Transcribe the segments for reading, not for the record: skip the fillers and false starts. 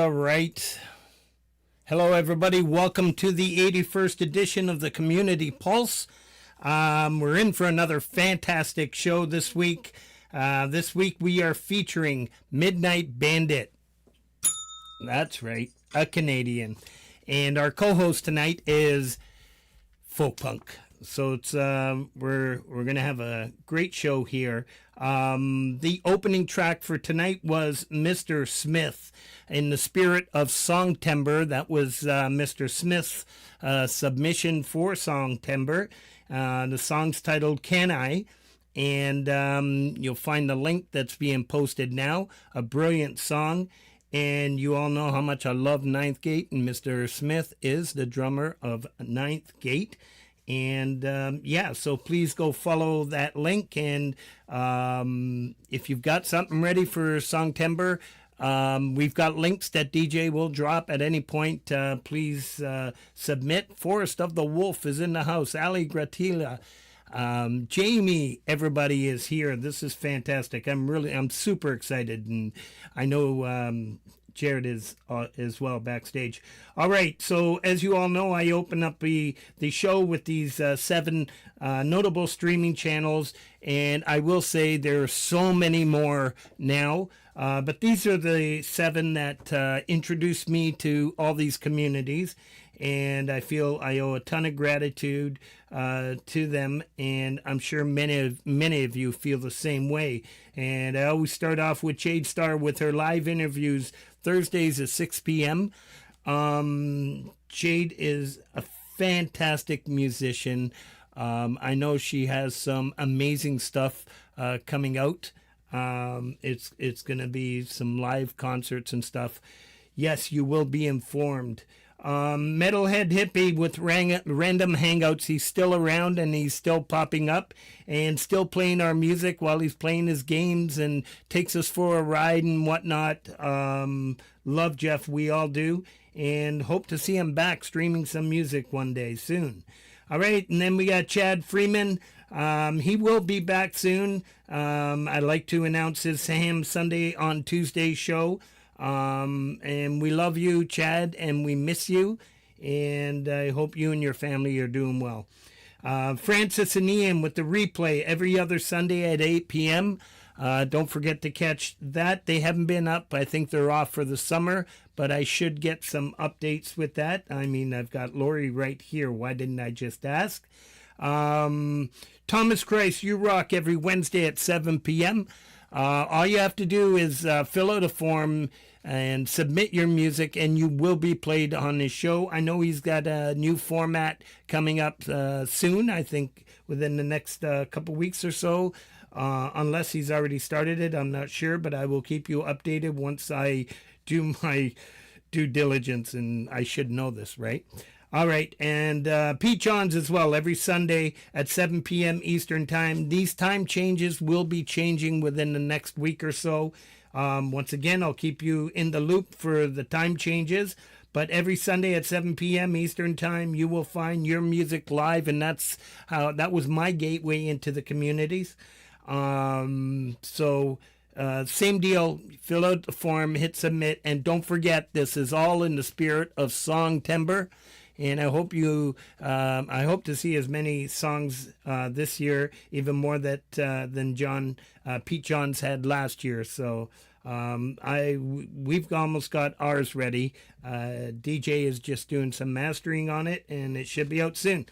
All right. Hello, everybody. Welcome to the 81st edition of the Community Pulse. We're in for another fantastic show this week. This week we are featuring Midnight Bandit. That's right, a Canadian. And our co-host tonight is Folk Punk. So it's we're gonna have a great show here. The opening track for tonight was Mr. Smith, in the spirit of Songtember. That was Mr. Smith's submission for Songtember. The song's titled "Can I?" And you'll find the link that's being posted now. A brilliant song. And you all know how much I love Ninth Gate, and Mr. Smith is the drummer of Ninth Gate. And so please go follow that link. And if you've got something ready for Songtember, we've got links that DJ will drop at any point. Please submit. Forest of the Wolf is in the house. Ali Gratila. Jamie, everybody is here. This is fantastic. I'm super excited, and I know Jared is as well backstage. All right, so as you all know, I open up the show with these 7 notable streaming channels, and I will say there are so many more now, but these are the 7 that introduced me to all these communities. And I feel I owe a ton of gratitude to them, and I'm sure many of you feel the same way. And I always start off with Jade Starr with her live interviews Thursdays at 6 p.m. Jade is a fantastic musician. I know she has some amazing stuff coming out. It's going to be some live concerts and stuff. Yes, you will be informed. Metalhead Hippie with random hangouts. He's still around, and he's still popping up and still playing our music while he's playing his games and takes us for a ride and whatnot. Love Jeff, we all do, and hope to see him back streaming some music one day soon. All right, and then we got Chad Freeman. He will be back soon. I'd like to announce his Ham Sunday on Tuesday show. And we love you, Chad, and we miss you, and I hope you and your family are doing well. Francis and Ian with the replay every other Sunday at 8 p.m. Don't forget to catch that. They haven't been up. I think they're off for the summer, but I should get some updates with that. I mean, I've got Laurie right here. Why didn't I just ask? Thomas Christ, you rock every Wednesday at 7 p.m. All you have to do is fill out a form and submit your music, and you will be played on his show. I know he's got a new format coming up soon, I think within the next couple weeks or so, unless he's already started it. I'm not sure, but I will keep you updated once I do my due diligence, and I should know this, right? All right, and Pete Johns as well, every Sunday at 7 p.m. Eastern Time. These time changes will be changing within the next week or so. Once again, I'll keep you in the loop for the time changes. But every Sunday at 7 p.m. Eastern Time, you will find your music live, and that was my gateway into the communities. Same deal. Fill out the form, hit submit, and don't forget, this is all in the spirit of Songtember. And I hope I hope to see as many songs this year, even more than Pete Johns had last year. So we've almost got ours ready. DJ is just doing some mastering on it, and it should be out soon.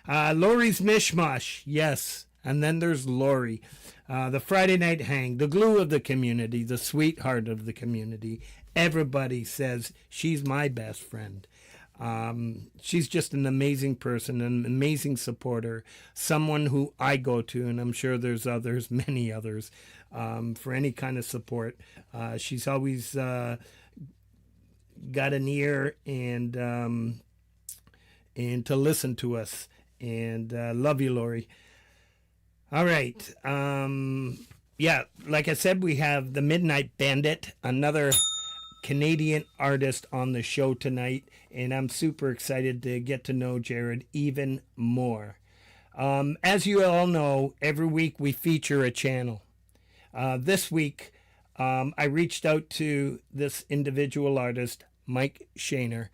Laurie's Mishmosh, yes. And then there's Laurie, the Friday Night Hang, the glue of the community, the sweetheart of the community. Everybody says she's my best friend. She's just an amazing person, an amazing supporter, someone who I go to, and I'm sure there's others, many others, for any kind of support. She's always got an ear and to listen to us, and love you, Laurie. All right. Like I said, we have the Midnight Bandit, another Canadian artist on the show tonight, and I'm super excited to get to know Jared even more. As you all know, every week we feature a channel. This week, I reached out to this individual artist, Mike Shaner,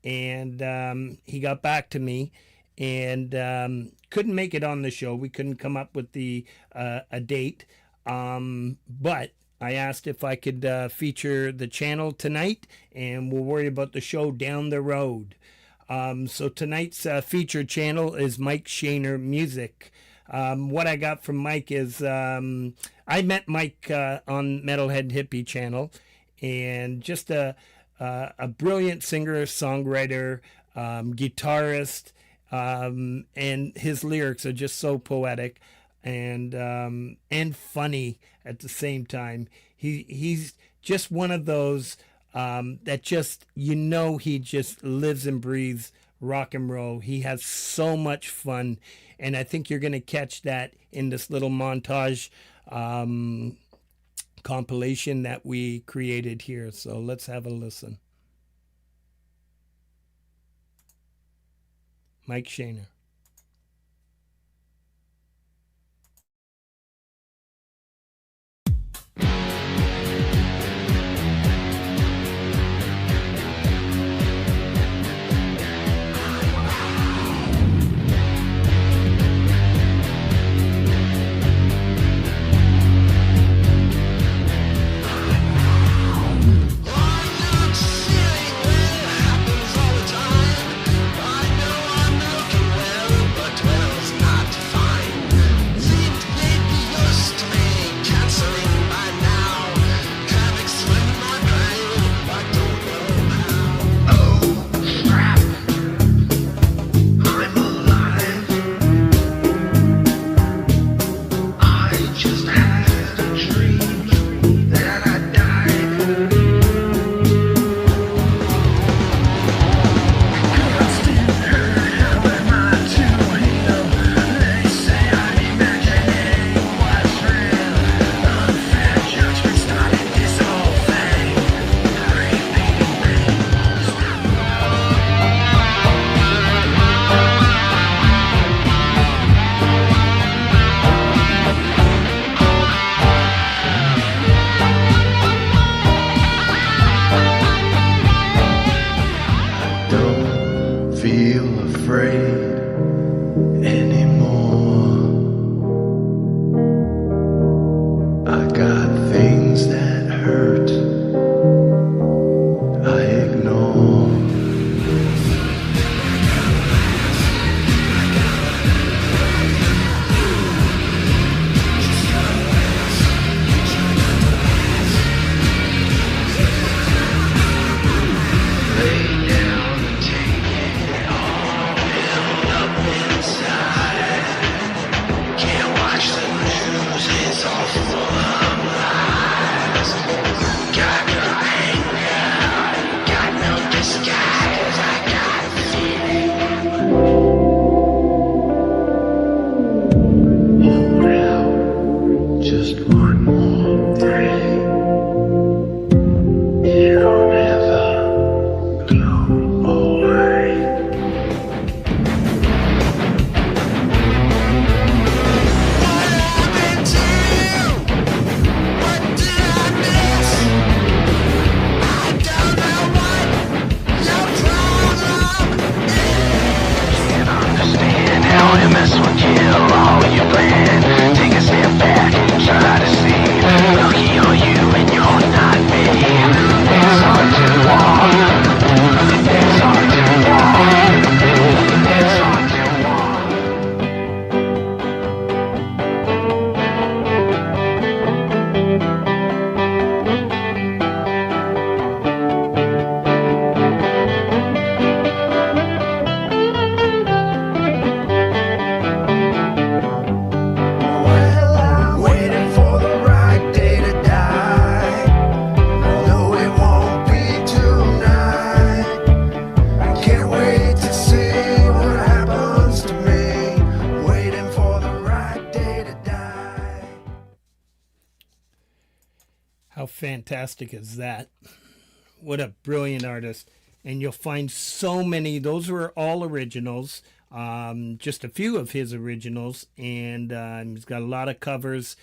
and he got back to me, and couldn't make it on the show. We couldn't come up with a date, but I asked if I could feature the channel tonight, and we'll worry about the show down the road. So tonight's featured channel is Mike Shaner Music. What I got from Mike is I met Mike on Metalhead Hippie channel, and just a brilliant singer, songwriter, guitarist, and his lyrics are just so poetic and funny at the same time. He's just one of those that just, he just lives and breathes rock and roll. He has so much fun, and I think you're going to catch that in this little montage compilation that we created here. So let's have a listen. Mike Shaner. How fantastic is that? What a brilliant artist. And you'll find so many, those were all originals, just a few of his originals, and he's got a lot of covers,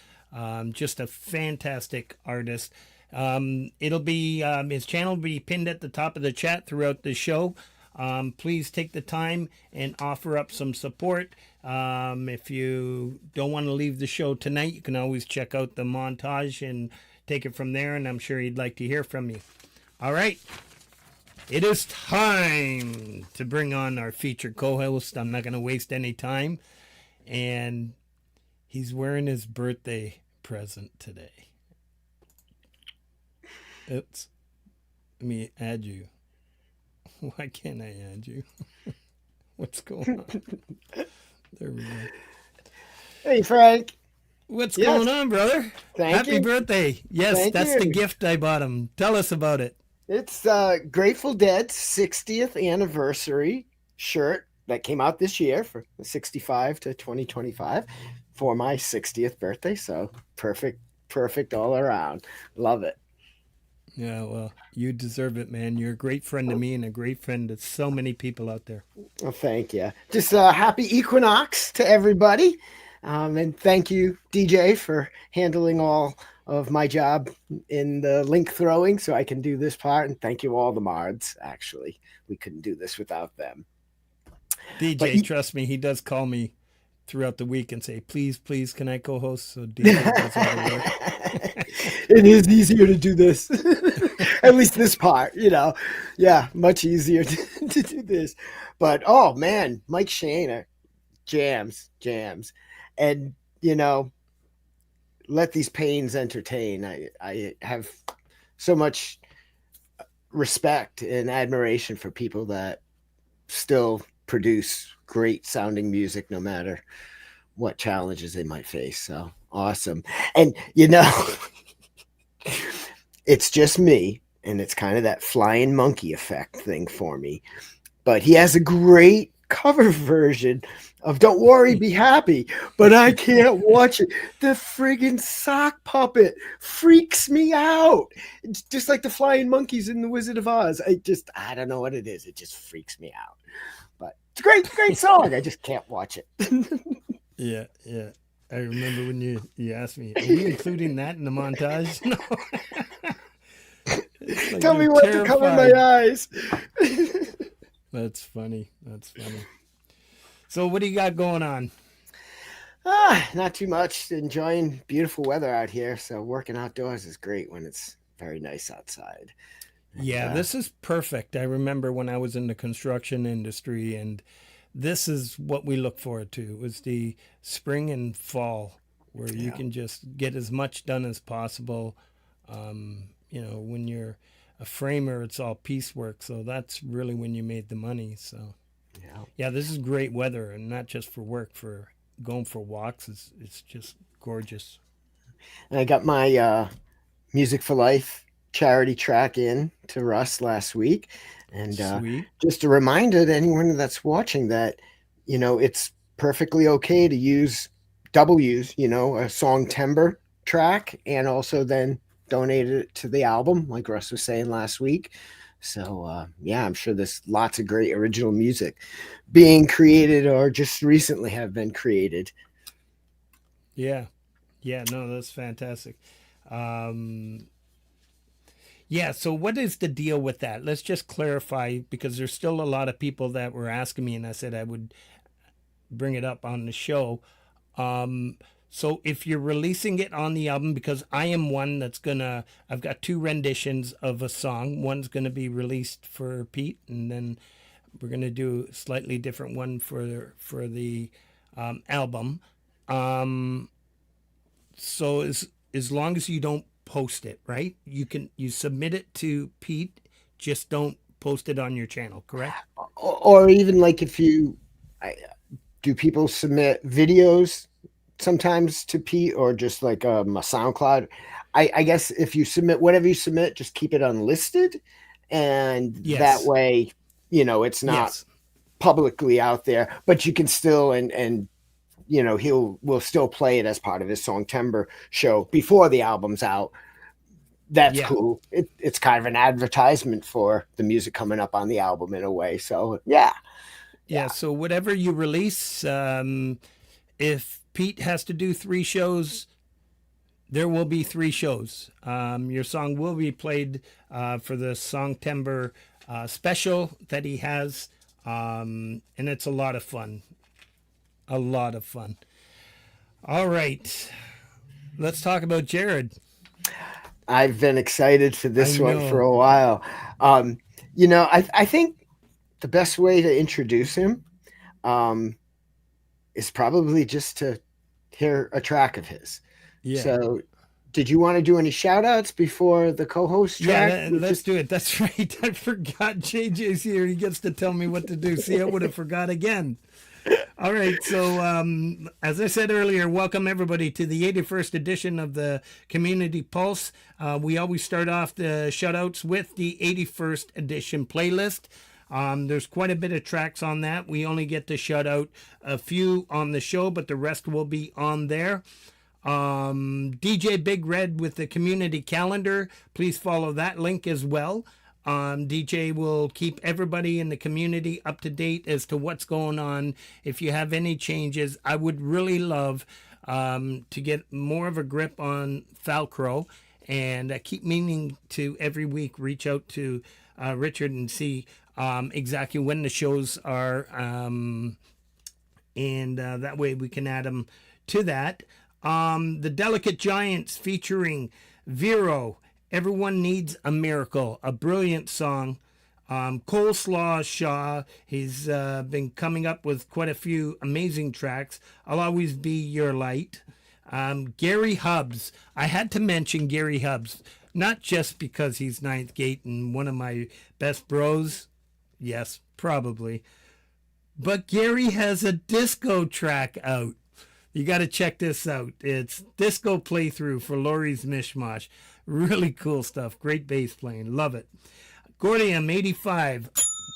just a fantastic artist. It'll be, his channel will be pinned at the top of the chat throughout the show. please take the time and offer up some support. If you don't want to leave the show tonight, you can always check out the montage and take it from there, and I'm sure he'd like to hear from you. All right. It is time to bring on our featured co-host. I'm not going to waste any time. And he's wearing his birthday present today. Oops. Let me add you. Why can't I add you? What's going on? There we go. Hey, Frank. What's going on, brother? Happy birthday. Yes, that's the gift I bought him. Tell us about it. It's Grateful Dead's 60th anniversary shirt that came out this year for 65 to 2025 for my 60th birthday. So perfect all around. Love it. Yeah, well, you deserve it, man. You're a great friend to me and a great friend to so many people out there. Well, thank you. Just happy equinox to everybody. And thank you, DJ, for handling all of my job in the link throwing so I can do this part. And thank you all the mods, actually. We couldn't do this without them. DJ, trust me, he does call me throughout the week and say, please, can I co-host? So DJ does all the work. It is easier to do this. At least this part, Yeah, much easier to do this. But, oh, man, Mike Shana, jams. And, let these pains entertain. I have so much respect and admiration for people that still produce great sounding music no matter what challenges they might face. So awesome. And it's just me, and it's kind of that flying monkey effect thing for me, but he has a great cover version of Don't Worry, Be Happy, but I can't watch it. The friggin' sock puppet freaks me out. It's just like the flying monkeys in The Wizard of Oz. I don't know what it is. It just freaks me out. But it's a great song. I just can't watch it. Yeah. I remember when you asked me, are we including that in the montage? No. Like tell me what terrified. To cover my eyes. That's funny. So what do you got going on? Not too much. Enjoying beautiful weather out here. So working outdoors is great when it's very nice outside. Yeah, this is perfect. I remember when I was in the construction industry, and this is what we look forward to. It was the spring and fall where you can just get as much done as possible. When you're a framer, it's all piecework. So that's really when you made the money. So yeah, this is great weather, and not just for work, for going for walks. It's just gorgeous. And I got my Music for Life charity track in to Russ last week. And just a reminder to anyone that's watching that, it's perfectly okay to use W's, a song timbre track, and also then donate it to the album, like Russ was saying last week. So, I'm sure there's lots of great original music being created or just recently have been created. Yeah, no, that's fantastic. So what is the deal with that? Let's just clarify, because there's still a lot of people that were asking me, and I said I would bring it up on the show. So if you're releasing it on the album, because I am one I've got 2 renditions of a song. One's going to be released for Pete, and then we're going to do a slightly different one for the album. So as long as you don't post it, right? You submit it to Pete, just don't post it on your channel, correct? Or even like do people submit videos sometimes to Pete, or just like a SoundCloud? I guess if you submit whatever you submit, just keep it unlisted, and that way, it's not publicly out there, but you can still and we'll still play it as part of his Song Timbre show before the album's out. That's cool. It's kind of an advertisement for the music coming up on the album in a way. So yeah. So whatever you release, if Pete has to do 3 shows, There will be 3 shows. Your song will be played for the Songtember special that he has, and it's a lot of fun. A lot of fun. All right. Let's talk about Jared. I've been excited for this one for a while. I think the best way to introduce him is probably just to hear a track of his. Yeah. So did you want to do any shout outs before the co-host track? Yeah, let's do it. That's right. I forgot. JJ's here. He gets to tell me what to do. See, I would have forgot again. All right. So, as I said earlier, welcome everybody to the 81st edition of the Community Pulse. We always start off the shout outs with the 81st edition playlist. There's quite a bit of tracks on that. We only get to shout out a few on the show, but the rest will be on there. DJ Big Red with the community calendar. Please follow that link as well. DJ will keep everybody in the community up to date as to what's going on. If you have any changes, I would really love to get more of a grip on Falcro, and I keep meaning to every week reach out to Richard and see exactly when the shows are, and that way we can add them to that. The Delicate Giants featuring Vero, Everyone Needs a Miracle, a brilliant song. Coleslaw Shaw, he's been coming up with quite a few amazing tracks. I'll Always Be Your Light. Gary Hubbs, I had to mention Gary Hubbs, not just because he's Ninth Gate and one of my best bros. Yes, probably. But Gary has a disco track out. You got to check this out. It's disco playthrough for Laurie's Mishmosh. Really cool stuff. Great bass playing. Love it. Gordium 85.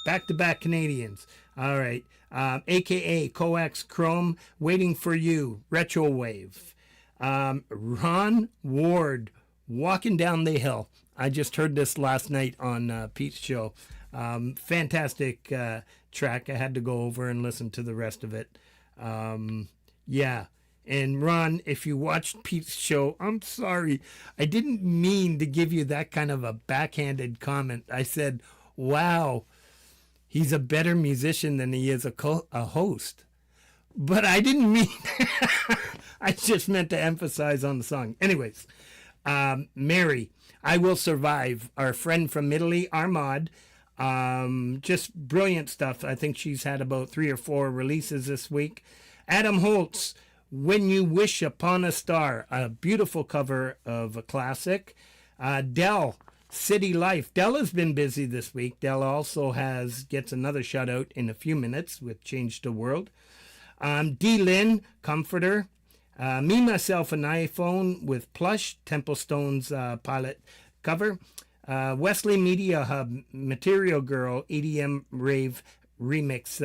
Back-to-back Canadians. All right. AKA Coax Chrome. Waiting for You. Retro Wave. Ron Ward. Walking Down the Hill. I just heard this last night on Pete's show. Fantastic track. I had to go over and listen to the rest of it. Yeah. And Ron, if you watched Pete's show, I'm sorry. I didn't mean to give you that kind of a backhanded comment. I said, wow, he's a better musician than he is a host. But I didn't mean, I just meant to emphasize on the song. Anyways, Mary, I Will Survive, our friend from Italy, Armand. Just brilliant stuff. I think she's had about 3 or 4 releases this week. Adam Holtz, When You Wish Upon a Star, a beautiful cover of a classic. Dell, City Life. Dell has been busy this week. Dell also gets another shout out in a few minutes with Change the World. D. Lynn, Comforter. Me, Myself, and iPhone with Plush, Templestone's pilot cover. Wesley Media Hub, Material Girl, EDM Rave remix.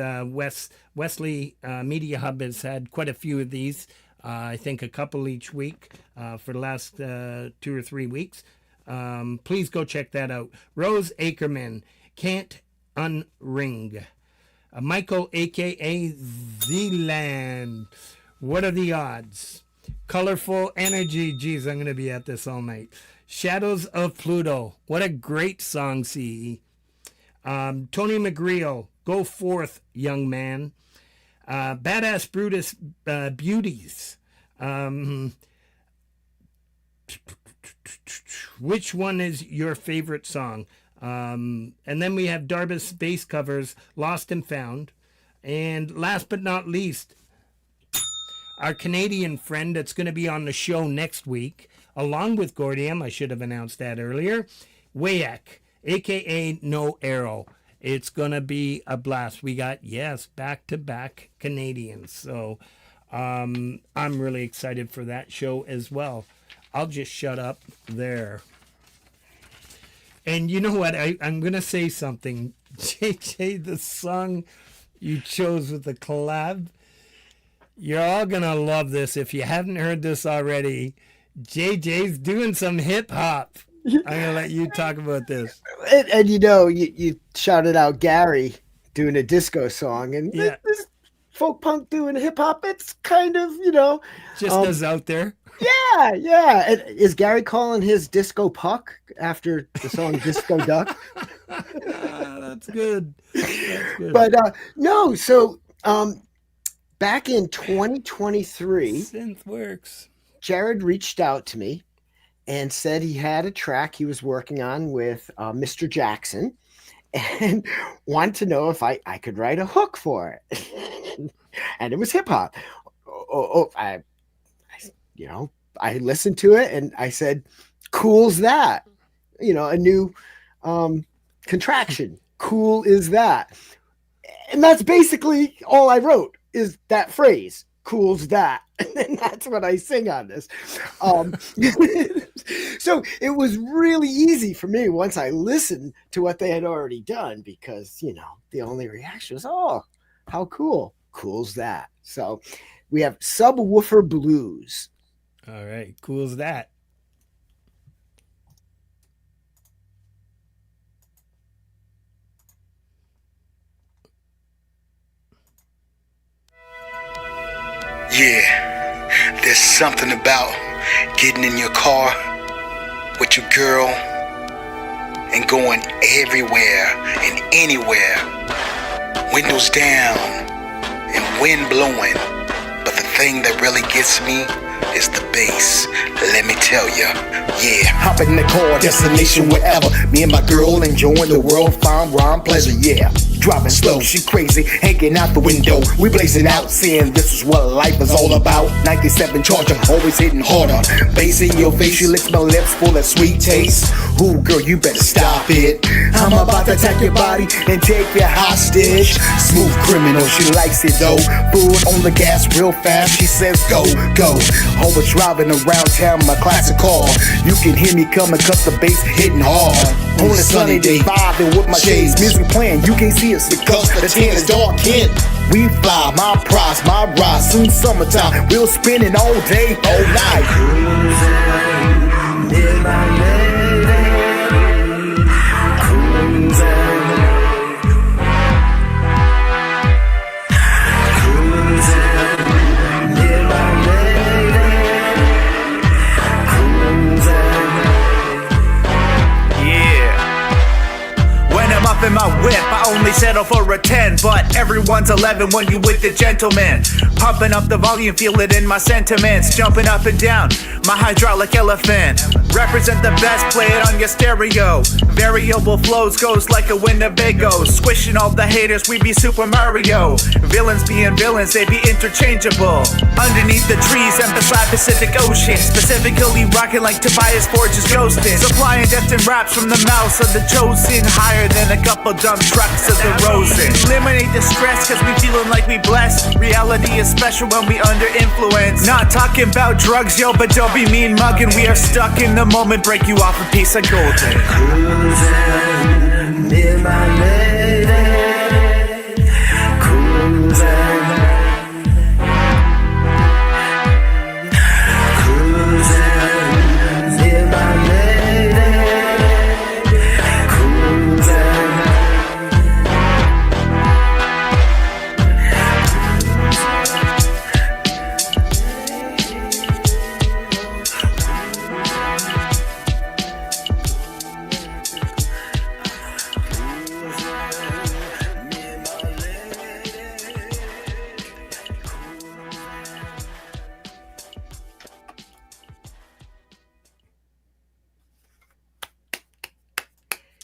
Wesley Media Hub has had quite a few of these. I think a couple each week for the last 2 or 3 weeks. Please go check that out. Rose Ackerman, Can't Unring. Michael, a.k.a. Zealand. What Are the Odds? Colorful Energy. Geez, I'm going to be at this all night. Shadows of Pluto. What a great song, CE. Tony McGreal, Go Forth, Young Man. Badass Brutus Beauties. Which one is your favorite song? And then we have Darbus bass covers, Lost and Found. And last but not least, our Canadian friend that's going to be on the show next week, along with Gordium, I should have announced that earlier, Wayak, a.k.a. No Arrow. It's going to be a blast. We got, yes, back-to-back Canadians. So I'm really excited for that show as well. I'll just shut up there. And you know what? I'm going to say something. JJ, the song you chose with the collab, you're all going to love this. If you haven't heard this already, JJ's doing some hip-hop. I'm going to let you talk about this. And you shouted out Gary doing a disco song. And this folk punk doing hip-hop, it's kind of, just as out there. Yeah. And is Gary calling his Disco Puck after the song Disco Duck? That's good. That's good. But no, so back in 2023, Synth works. Jared reached out to me and said he had a track he was working on with Mr. Jackson and wanted to know if I could write a hook for it. And it was hip hop. I listened to it and I said, cool's that? A new contraction. Cool is that? And that's basically all I wrote is that phrase, cool's that. And that's what I sing on this. So it was really easy for me once I listened to what they had already done because, the only reaction was, oh, how cool. Cool's that. So we have Subwoofer Blues. All right. Cool's that. Yeah, there's something about getting in your car with your girl and going everywhere and anywhere, windows down and wind blowing. But the thing that really gets me is the bass. Let me tell ya, yeah. Hop in the car, destination wherever. Me and my girl enjoying the world, find rhyme pleasure, yeah. Driving slow, she crazy, hanging out the window. We blazing out, saying this is what life is all about. 97 Charger, always hitting harder. Bass in your face, you lick my lips full of sweet taste. Ooh, girl, you better stop it. I'm about to attack your body and take your hostage. Smooth criminal, she likes it though. Foot on the gas real fast, she says go, go. Always driving around town, my classic car. You can hear me coming, cause the bass hitting hard. On a sunny day, vibing with my shades, music playing, you can't see us because the tan is dark in. We fly, my prize, my ride, soon summertime, we'll spin it all day, all night. Cruising in my lady, cruising. In my whip, I only settle for a 10, but everyone's 11 when you with the gentleman. Pumping up the volume, feel it in my sentiments. Jumping up and down, my hydraulic elephant. Represent the best, play it on your stereo. Variable flows, goes like a Winnebago. Squishing all the haters, we be Super Mario. Villains being villains, they be interchangeable. Underneath the trees and beside Pacific Ocean. Specifically rocking like Tobias Forge's ghosting. Supplying depth and raps from the mouths of the chosen. Higher than a couple dump trucks of the Rosen. Eliminate the stress cause we feeling like we blessed. Reality is special when we under influence. Not talking about drugs, yo, but don't be mean mugging. We are stuck in the moment, break you off a piece of golden. Cruising near my lady, cruising.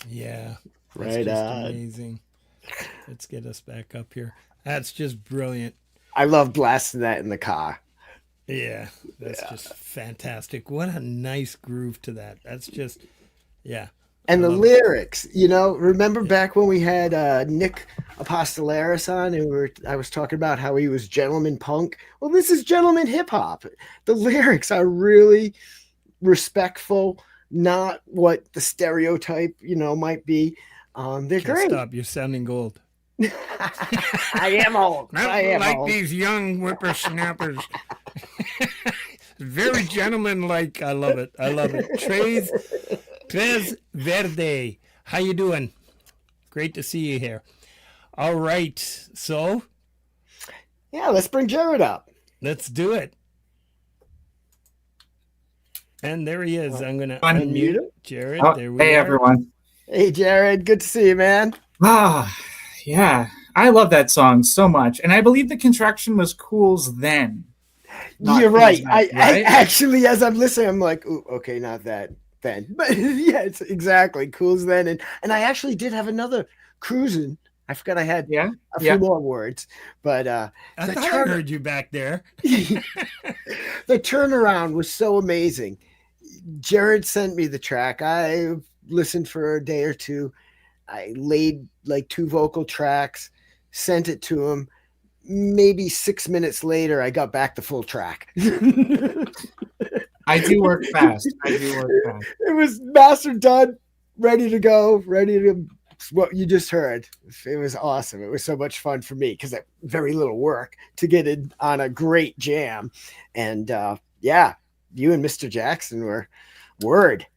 Yeah, that's right just on. amazing. Let's get us back up here. That's just brilliant. I love blasting that in the car. Yeah, that's just fantastic. What a nice groove to that. That's just, yeah. And the lyrics, remember back when we had Nick Apostolaris on and I was talking about how he was gentleman punk. Well, this is gentleman hip hop. The lyrics are really respectful, not what the stereotype, might be. They're great. Stop, you're sounding gold. I am old. I am like old. These young whippersnappers. Very gentleman-like. I love it. I love it. Tres Verde. How you doing? Great to see you here. All right. So? Yeah, let's bring Jared up. Let's do it. And there he is. I'm going to Unmute unmute him. Jared. Oh, There we hey, are. everyone. Hey, Jared. Good to see you, man. Yeah. I love that song so much. And I believe the contraction was Cool's Then. You're right. I right? actually, as I'm listening, I'm like, ooh, okay, not that then. But yeah, it's exactly Cool's Then. And I actually did have another cruising. I forgot I had a few more words. But I thought I heard you back there. the turnaround was so amazing. Jared sent me the track. I listened for a day or two. I laid like 2 vocal tracks, sent it to him. Maybe 6 minutes later, I got back the full track. I do work fast. It was mastered, done, ready to go, what you just heard. It was awesome. It was so much fun for me because very little work to get it on a great jam. And yeah, you and Mr. Jackson were word.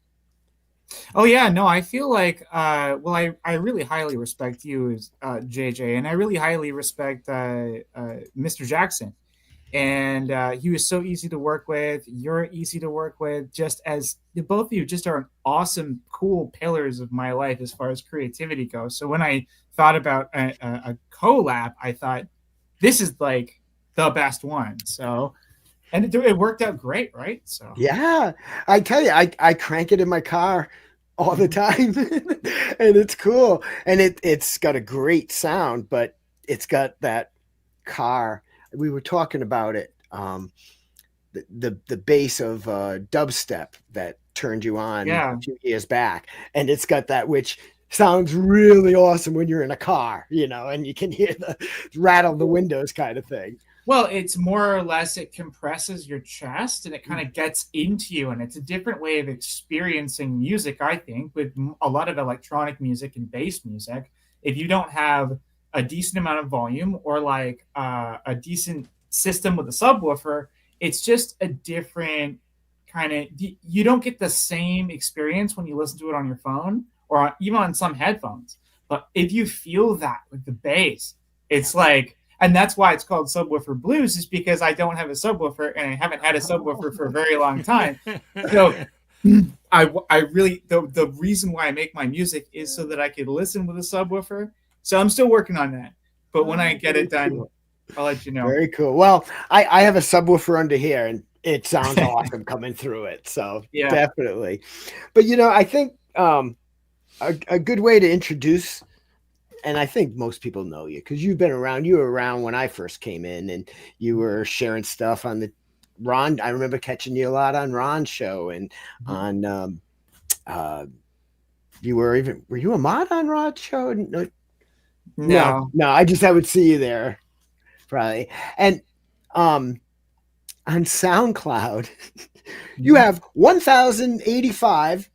Oh yeah, no, I feel like I really highly respect you as JJ, and I really highly respect Mr. Jackson. And he was so easy to work with. You're easy to work with, just as both of you just are awesome, cool pillars of my life as far as creativity goes. So when I thought about a collab, I thought this is like the best one. So, and it worked out great, right? So yeah, I tell you, I crank it in my car all the time, and it's cool, and it's got a great sound, but it's got that car. We were talking about it, the bass of dubstep that turned you on a few years back, and it's got that, which sounds really awesome when you're in a car, and you can hear the rattle the windows kind of thing. Well, it's more or less, it compresses your chest and it kind of gets into you, and it's a different way of experiencing music, I think, with a lot of electronic music and bass music. If you don't have a decent amount of volume or like a decent system with a subwoofer, it's just a different kind of, you don't get the same experience when you listen to it on your phone or even on some headphones. But if you feel that with the bass, it's like, and that's why it's called Subwoofer Blues, is because I don't have a subwoofer and I haven't had a subwoofer for a very long time. So I really, the reason why I make my music is so that I could listen with a subwoofer. So I'm still working on that. But when I get it done, I'll let you know. Very cool. Well, I have a subwoofer under here and it sounds awesome coming through it. So yeah, definitely. But, I think a good way to introduce, and I think most people know you because you've been around. You were around when I first came in, and you were sharing stuff on the Ron. I remember catching you a lot on Ron's show and on. Were you a mod on Ron's show? No. I would see you there, probably. And on SoundCloud, you have 1,085.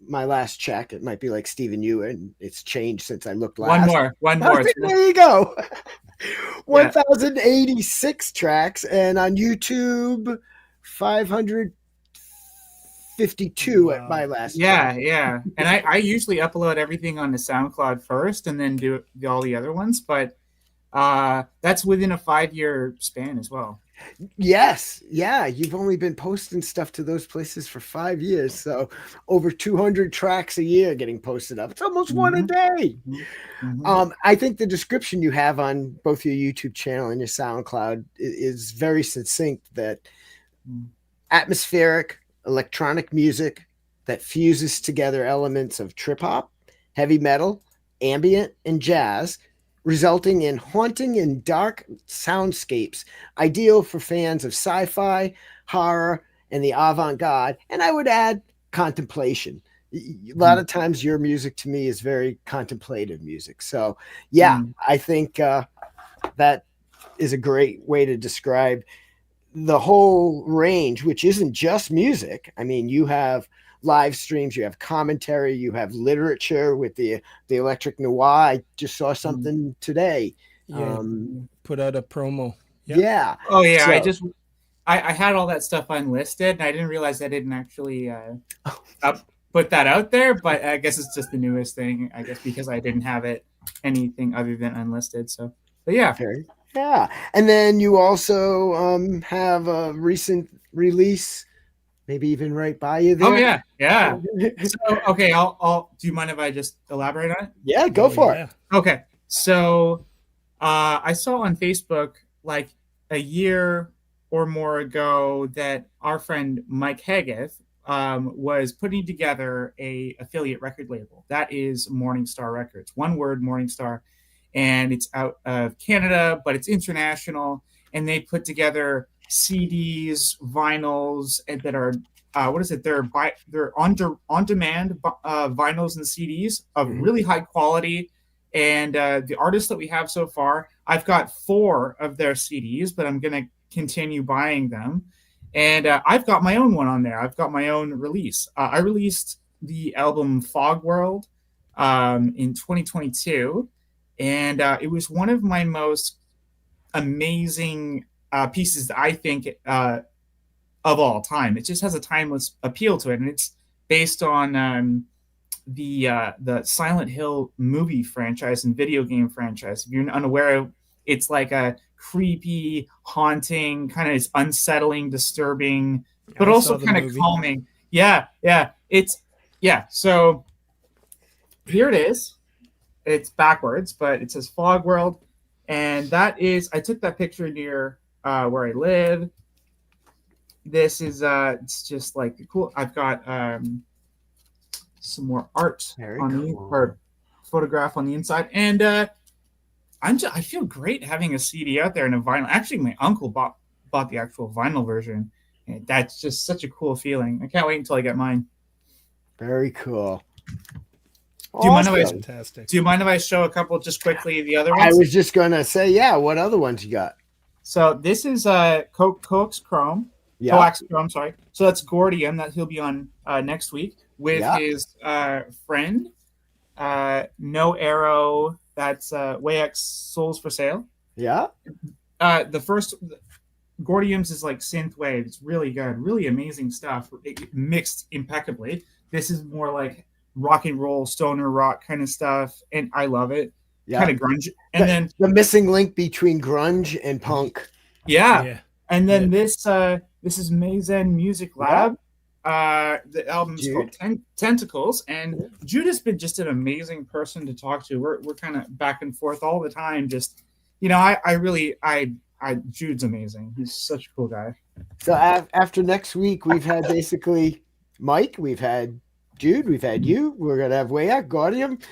My last check, it might be like Stephen Ewan. It's changed since I looked last. One more. There you go. 1,086 tracks, and on YouTube, 552 at my last check. Yeah. And I usually upload everything on the SoundCloud first and then do all the other ones, but that's within a 5-year span as well. Yes. Yeah. You've only been posting stuff to those places for 5 years. So over 200 tracks a year getting posted up. It's almost one a day. I think the description you have on both your YouTube channel and your SoundCloud is very succinct, that atmospheric electronic music that fuses together elements of trip hop, heavy metal, ambient, and jazz, resulting in haunting and dark soundscapes, ideal for fans of sci-fi, horror, and the avant-garde. And I would add contemplation. A lot of times your music to me is very contemplative music. So yeah, I think that is a great way to describe the whole range, which isn't just music. I mean, you have live streams, you have commentary, you have literature with the Electric Noir. I just saw something today. Put out a promo. Yep. Yeah. Oh yeah. So, I had all that stuff unlisted, and I didn't realize I didn't actually put that out there, but I guess it's just the newest thing, I guess, because I didn't have it anything other than unlisted. So, but yeah. Okay. Yeah. And then you also have a recent release maybe even right by you there. Oh yeah. So okay, I'll. Do you mind if I just elaborate on it? Yeah, go for it. Okay, so I saw on Facebook like a year or more ago that our friend Mike Haggith was putting together a affiliate record label. That is Morningstar Records. One word, Morningstar, and it's out of Canada, but it's international. And they put together CDs, vinyls, and that are what is it? They're on demand vinyls and CDs of really high quality. And the artists that we have so far, I've got 4 of their CDs, but I'm going to continue buying them. And I've got my own one on there. I've got my own release. I released the album Fog World in 2022. And it was one of my most amazing pieces that I think of all time. It just has a timeless appeal to it. And it's based on the Silent Hill movie franchise and video game franchise. If you're unaware, it's like a creepy, haunting, kind of unsettling, disturbing, but also kind of calming. Yeah. So here it is. It's backwards, but it says Fog World, and that is. I took that picture near where I live. This is it's just like cool. I've got some more art or photograph on the inside, and I feel great having a CD out there and a vinyl. Actually, my uncle bought the actual vinyl version, and that's just such a cool feeling. I can't wait until I get mine. Very cool. Do you mind if I show a couple just quickly the other ones? I was just gonna say, yeah. What other ones you got? So this is Coax Chrome. Yeah. Coax Chrome, sorry. So that's Gordium that he'll be on next week with his friend No Arrow. That's Wayx Souls for Sale. Yeah. The first Gordium's is like synth wave. It's really good, really amazing stuff. It mixed impeccably. This is more like rock and roll, stoner rock kind of stuff, and I love it. Yeah. Kind of grunge. And then the missing link between grunge and punk. Yeah. And then this is Mazen Music Lab. The album is called Tentacles, and Jude has been just an amazing person to talk to. We're kind of back and forth all the time. Just Jude's amazing. He's such a cool guy. So after next week, we've had basically Mike, we've had Jude, we've had you. We're gonna have Wayak, Gordium.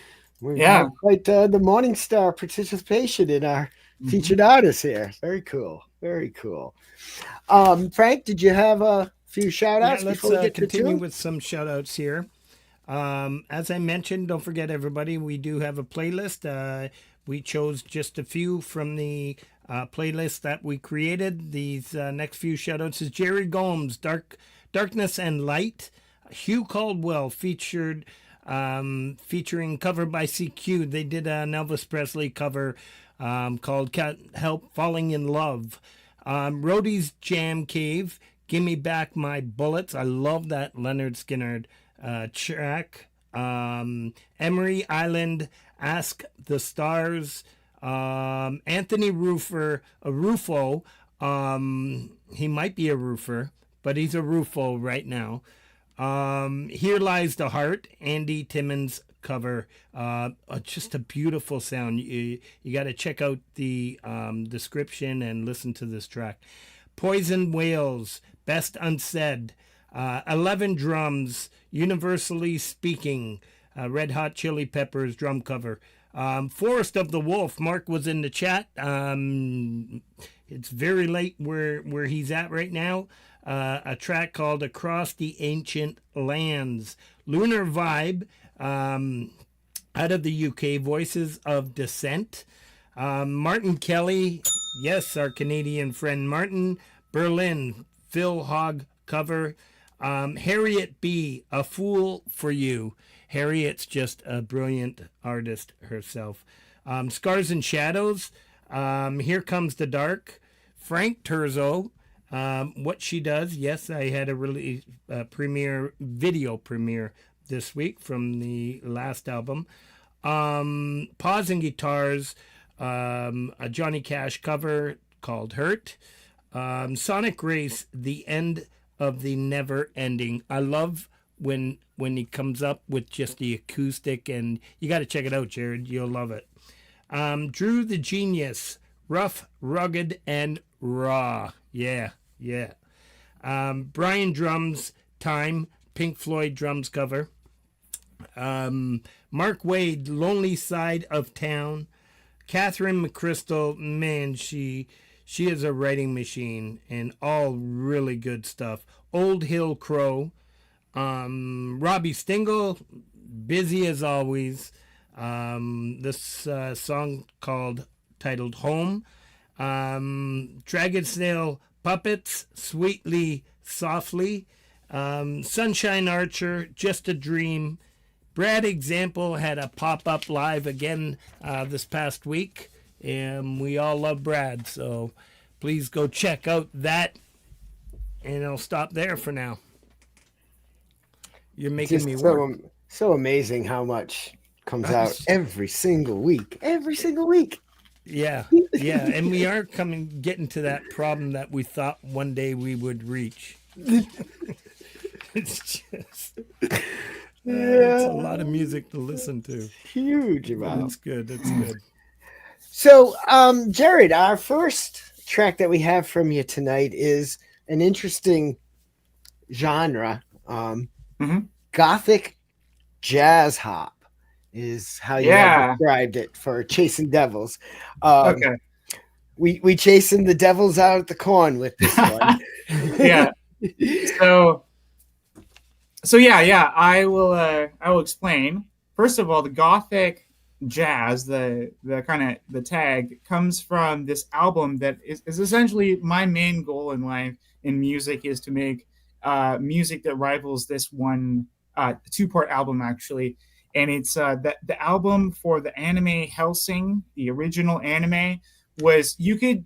We've had quite the Morningstar participation in our featured artists here. Very cool. Very cool. Frank, did you have a few shout outs? Let's continue with some shout outs here. As I mentioned, don't forget everybody, we do have a playlist. We chose just a few from the playlist that we created. These next few shout outs is Jerry Gomes, Darkness and Light. Hugh Caldwell featuring cover by CQ. They did an Elvis Presley cover called Can't Help Falling in Love. Rhodey's Jam Cave, Gimme Back My Bullets. I love that Leonard Skinner track. Emery Island, Ask the Stars. Anthony Rufo. He might be a roofer, but he's a Rufo right now. Here Lies the Heart, Andy Timmons cover. Just a beautiful sound. You got to check out the description and listen to this track. Poison Whales, Best Unsaid. 11 Drums, Universally Speaking. Red Hot Chili Peppers drum cover. Forest of the Wolf, Mark was in the chat. It's very late where he's at right now. A track called Across the Ancient Lands. Lunar Vibe, out of the UK, Voices of Dissent. Martin Kelly, yes, our Canadian friend Martin. Berlin, Phil Hogg cover. Harriet B., A Fool for You. Harriet's just a brilliant artist herself. Scars and Shadows, Here Comes the Dark. Frank Terzo, What She Does. Yes, I had a really video premiere this week from the last album. Pause and Guitars, a Johnny Cash cover called Hurt. Sonic Race, The End of the never ending. I love when he comes up with just the acoustic, and you got to check it out, Jared. You'll love it. Drew the Genius, rough, rugged, and raw. Yeah. Brian Drums, Time, Pink Floyd drums cover. Mark Wade, Lonely Side of Town. Catherine McChrystal, man, she is a writing machine, and all really good stuff. Old Hill Crow. Robbie Stingle, busy as always. This song titled Home. Dragon Snail Puppets, Sweetly Softly. Sunshine Archer, Just a Dream. Brad Example had a pop-up live again this past week, and we all love Brad, so please go check out that, and I'll stop there for now. You're making me work. So amazing how much comes out every single week. Yeah, and we are getting to that problem that we thought one day we would reach. It's just... it's a lot of music to listen to. Huge amount. It's good. It's good. So, Jared, our first track that we have from you tonight is an interesting genre. Gothic jazz hop is how you have described it for Chasing Devils. Okay. We chasing the devils out at the corn with this one. Yeah. So I will explain. First of all, the Gothic jazz, the kind of the tag comes from this album that is essentially my main goal in life in music is to make music that rivals this one 2-part album actually, and it's the album for the anime Hellsing, the original anime was you could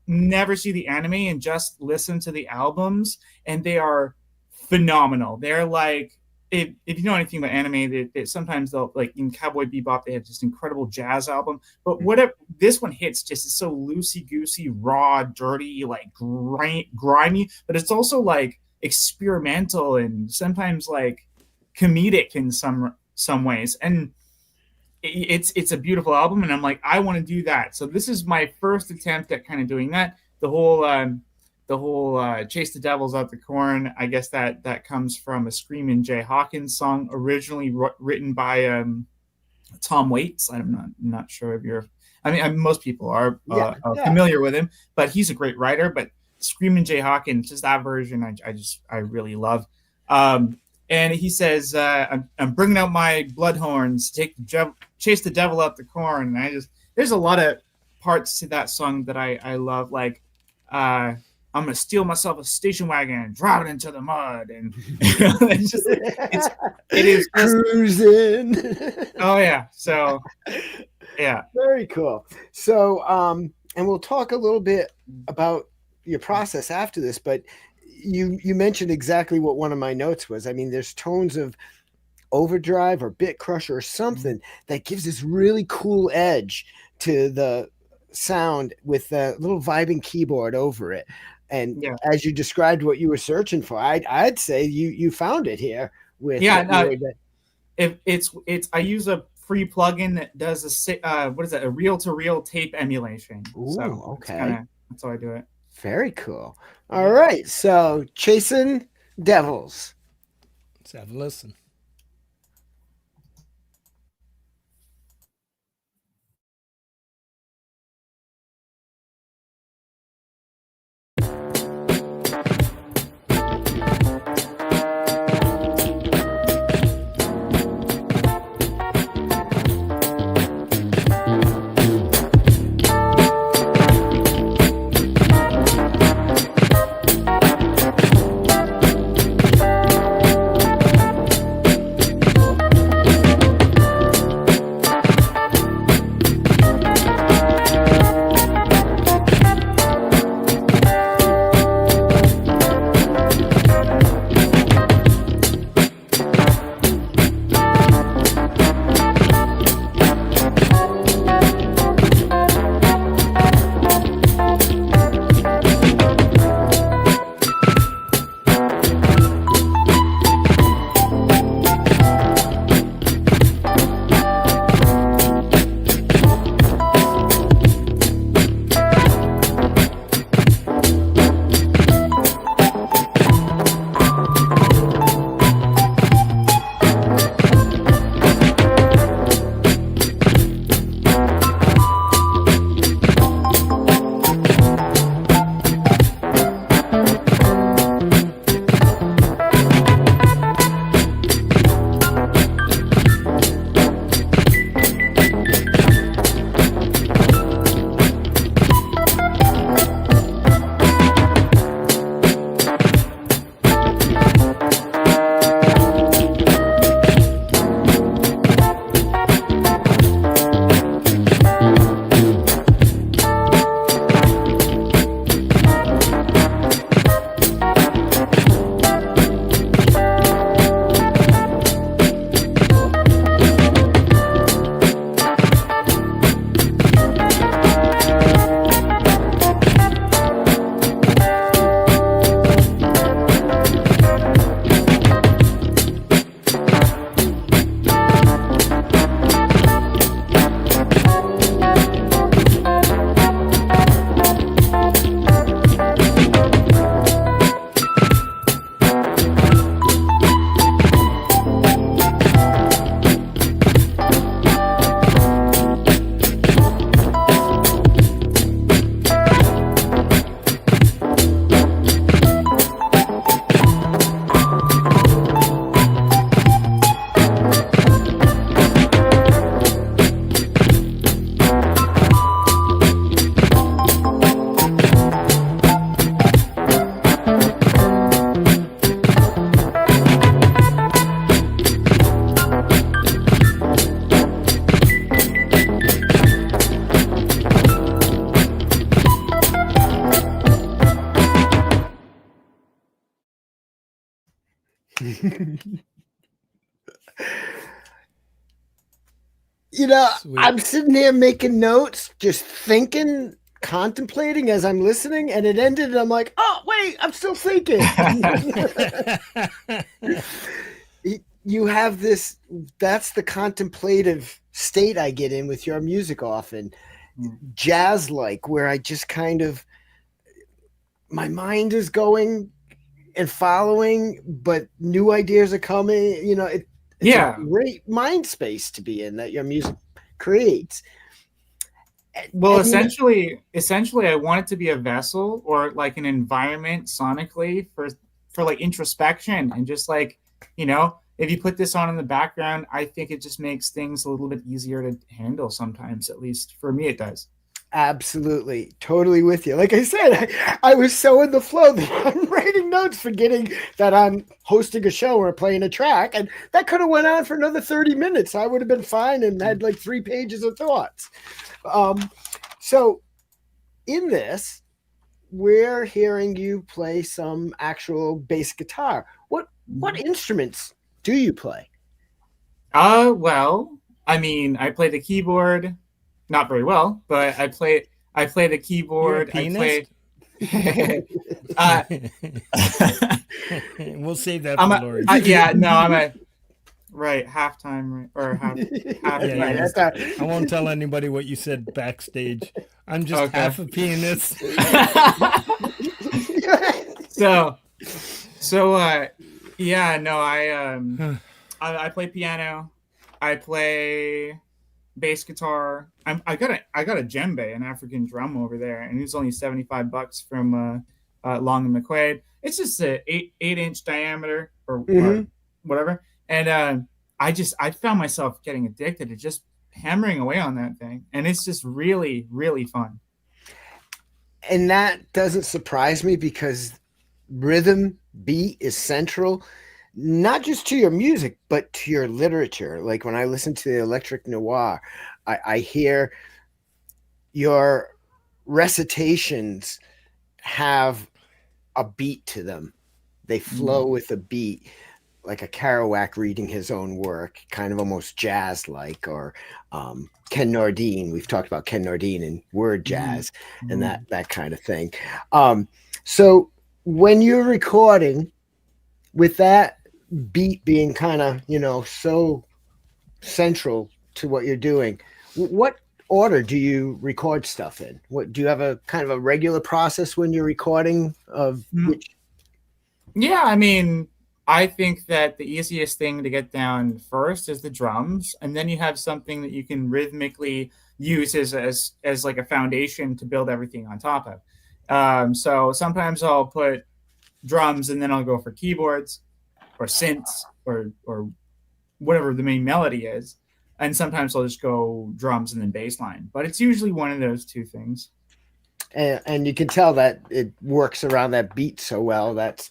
never see the anime and just listen to the albums, and they are phenomenal. They're like, if you know anything about anime, they sometimes they'll, like in Cowboy Bebop, they have this incredible jazz album, but whatever this one hits just is so loosey goosey, raw, dirty, like grimy, but it's also like experimental and sometimes like comedic in some ways, and it's a beautiful album, and I'm like, I want to do that. So this is my first attempt at kind of doing that. The whole Chase the Devils Out the Corn, I guess that comes from a Screamin' Jay Hawkins song, originally written by Tom Waits. I'm not sure if most people are familiar with him, but he's a great writer. But Screamin' Jay Hawkins, just that version, I really love. And he says, I'm bringing out my blood horns, chase the devil out the corn. And there's a lot of parts to that song that I love, like I'm gonna steal myself a station wagon and drive it into the mud, and it is cruising. Oh yeah, so yeah, very cool. So and we'll talk a little bit about your process after this, but you mentioned exactly what one of my notes was. I mean, there's tones of overdrive or bit crusher or something that gives this really cool edge to the sound with a little vibing keyboard over it. And as you described what you were searching for, I'd say you found it here with it's I use a free plugin that does a reel-to-reel tape emulation. Ooh, so okay, that's how I do it. Very cool. All right, so Chasing Devils. Let's have a listen. You know, Sweet. I'm sitting here making notes, just thinking, contemplating as I'm listening, and it ended, and I'm like, oh, wait, I'm still thinking. You have this, that's the contemplative state I get in with your music often, jazz-like, where I just kind of, my mind is going and following, but new ideas are coming. You know, it's a great mind space to be in that your music creates. Well, essentially, I want it to be a vessel or like an environment sonically for like introspection and just like, you know, if you put this on in the background, I think it just makes things a little bit easier to handle sometimes. At least for me, it does. Absolutely. Totally with you. Like I said, I was so in the flow that I'm writing notes, forgetting that I'm hosting a show or playing a track. And that could have went on for another 30 minutes. I would have been fine and had like 3 pages of thoughts. So in this, we're hearing you play some actual bass guitar. What instruments do you play? Well, I mean, I play the keyboard. Not very well, but I play the keyboard. You're a pianist? We'll save that for Laurie. I'm a halftime or half. I won't tell anybody what you said backstage. I'm just half a pianist. I play piano. I play bass guitar. I got a djembe, an African drum over there, and it's only $75 from Long and McQuaid. It's just a 8-inch diameter or whatever. And I found myself getting addicted to just hammering away on that thing, and it's just really, really fun. And that doesn't surprise me because rhythm, beat is central, not just to your music, but to your literature. Like when I listen to the Electric Noir, I hear your recitations have a beat to them. They flow with a beat, like a Kerouac reading his own work, kind of almost jazz-like, or Ken Nordine. We've talked about Ken Nordine and word jazz and that kind of thing. So when you're recording with that beat being kind of, you know, so central to what you're doing, what order do you record stuff in? What do you have a kind of a regular process when you're recording of which? Yeah, I mean, I think that the easiest thing to get down first is the drums, and then you have something that you can rhythmically use as like a foundation to build everything on top of. So sometimes I'll put drums and then I'll go for keyboards or synths or whatever the main melody is. And sometimes I'll just go drums and then bass line. But it's usually one of those two things. And you can tell that it works around that beat so well. That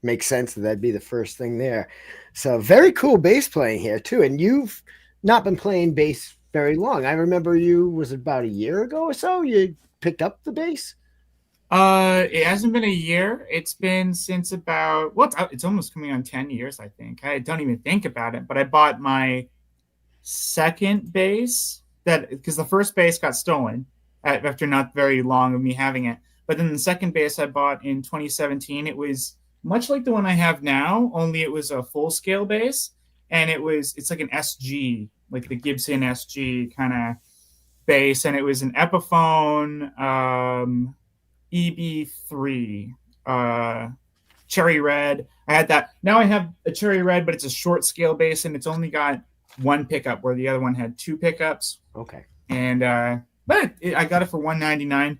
makes sense that'd be the first thing there. So very cool bass playing here too. And you've not been playing bass very long. I remember was it about a year ago or so you picked up the bass? It hasn't been a year. It's been since about, it's almost coming on 10 years, I think. I don't even think about it, but I bought my second bass because the first bass got stolen after not very long of me having it. But then the second bass I bought in 2017, it was much like the one I have now, only it was a full scale bass. And it's like an SG, like the Gibson SG kind of bass. And it was an Epiphone, EB3, cherry red. I had that. Now I have a cherry red, but it's a short scale bass and it's only got one pickup where the other one had 2 pickups. Okay. And but I got it for $199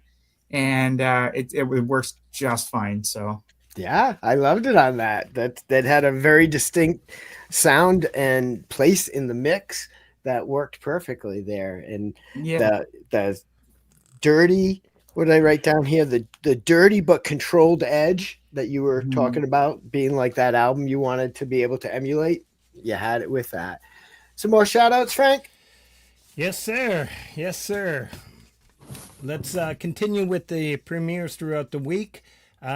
and it works just fine. So yeah, I loved it on that. That had a very distinct sound and place in the mix that worked perfectly there. And the dirty, what did I write down here? The dirty but controlled edge that you were talking about being like that album you wanted to be able to emulate. You had it with that. Some more shout outs, Frank? Yes, sir. Yes, sir. Let's continue with the premieres throughout the week.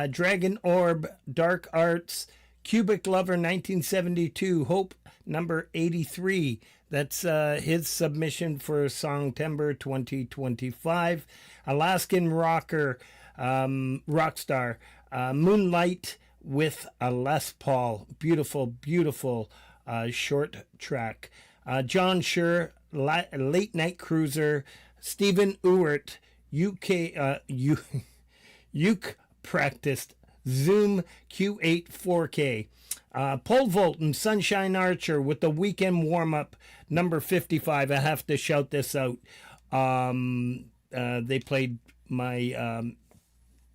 Dragon Orb, Dark Arts, Cubic Lover 1972, Hope number 83. That's his submission for Songtember 2025. Alaskan Rocker, Rockstar, Moonlight with a Les Paul. Beautiful, beautiful short track. John Schur, Late Night Cruiser, Stephen Ewart, Uke Practiced, Zoom Q8 4K. Pole Vault and Sunshine Archer with the weekend warm-up number 55. I have to shout this out. They played my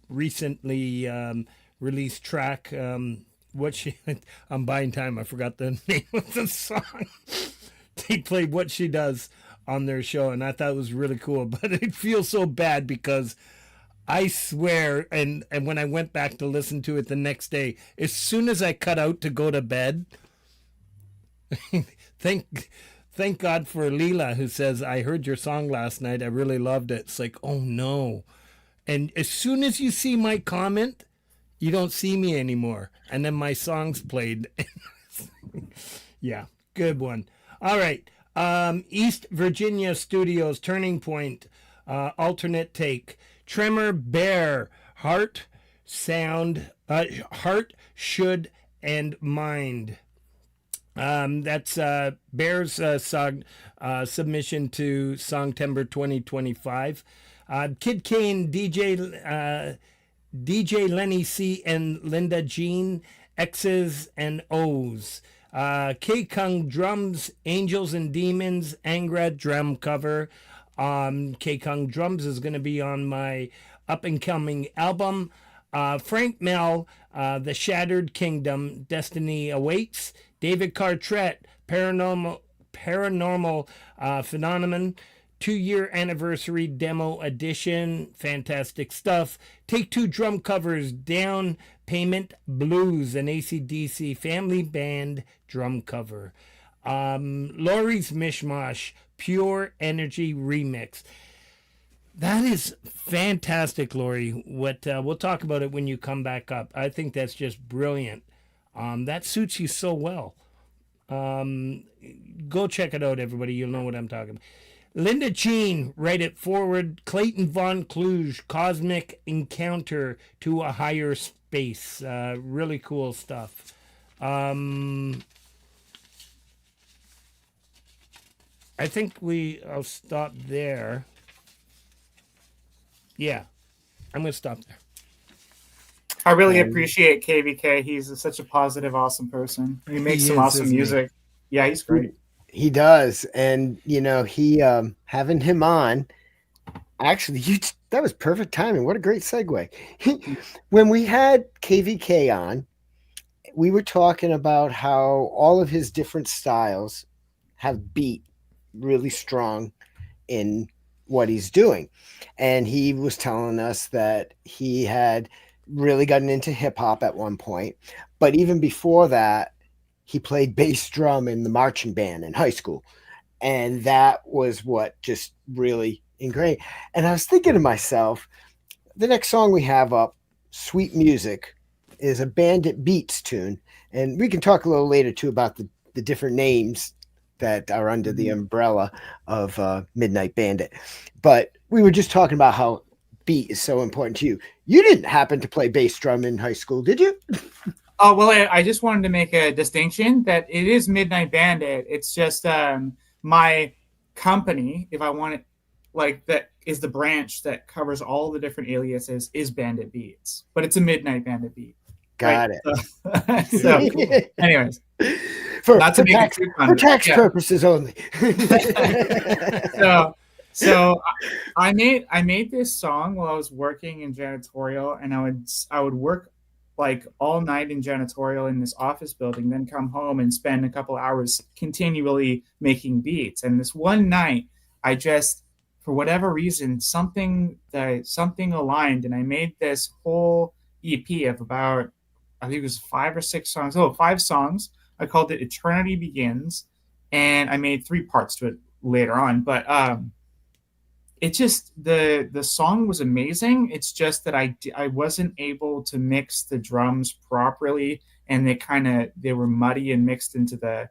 recently released track. I'm buying time. I forgot the name of the song. They played What She Does on their show, and I thought it was really cool. But it feels so bad because I swear, and when I went back to listen to it the next day, as soon as I cut out to go to bed, thank God for Leela, who says, I heard your song last night. I really loved it. It's like, oh no. And as soon as you see my comment, you don't see me anymore. And then my song's played. Yeah, good one. All right. East Virginia Studios, Turning Point, alternate take. Tremor Bear, Heart, Sound, Heart, Should, and Mind. That's Bear's submission to Songtember 2025. Kid Kane, DJ Lenny C, and Linda Jean, X's and O's. K Kung Drums, Angels and Demons, Angra drum cover. K Kung Drums is going to be on my up and coming album. Frank Mel, The Shattered Kingdom, Destiny Awaits. David Cartrett, Paranormal Phenomenon, 2-year anniversary demo edition. Fantastic stuff. Take Two drum covers, Down Payment Blues, an AC/DC family band drum cover. Laurie's Mishmosh, Pure Energy remix. That is fantastic, Laurie. What we'll talk about it when you come back up. I think that's just brilliant. That suits you so well. Go check it out, everybody. You'll know what I'm talking about. Linda Jean, Write It Forward. Clayton Von Kluge, Cosmic Encounter to a Higher Space. Really cool stuff. I think I'll stop there. Yeah, I'm going to stop there. I really appreciate KVK. He's such a positive, awesome person. He makes some awesome music. Yeah, he's great. He does. And, he having him on, actually, that was perfect timing. What a great segue. When we had KVK on, we were talking about how all of his different styles have beat really strong in what he's doing. And he was telling us that he had really gotten into hip hop at one point, but even before that, he played bass drum in the marching band in high school. And that was what just really ingrained. And I was thinking to myself, the next song we have up, Sweet Music, is a Bandit Beats tune. And we can talk a little later too about the different names that are under the umbrella of Midnight Bandit. But we were just talking about how beat is so important to you. You didn't happen to play bass drum in high school, did you? Oh, well, I just wanted to make a distinction that it is Midnight Bandit. It's just my company, if I want it, like that is the branch that covers all the different aliases, is Bandit Beats. But it's a Midnight Bandit beat. Got it. So anyways. For tax purposes only. So I made this song while I was working in janitorial, and I would work like all night in janitorial in this office building, then come home and spend a couple hours continually making beats. And this one night, I just, for whatever reason, something aligned, and I made this whole EP of about, I think it was 5 or 6 songs. 5 songs. I called it Eternity Begins, and I made 3 parts to it later on. But it just, the song was amazing. It's just that I wasn't able to mix the drums properly and they were muddy and mixed into the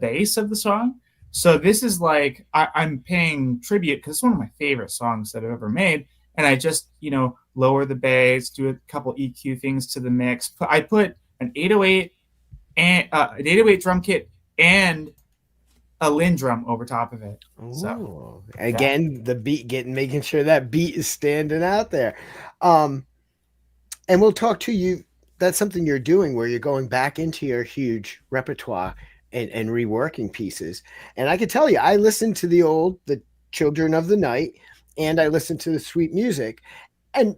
bass of the song. So this is like I'm paying tribute because it's one of my favorite songs that I've ever made, and I just lower the bass, do a couple EQ things to the mix. I put an 808 and an 808 drum kit and a Lin drum over top of it. So again, the beat making sure that beat is standing out there. And we'll talk to you. That's something you're doing where you're going back into your huge repertoire and reworking pieces. And I can tell you, I listened to the Children of the Night, and I listened to the Sweet Music, and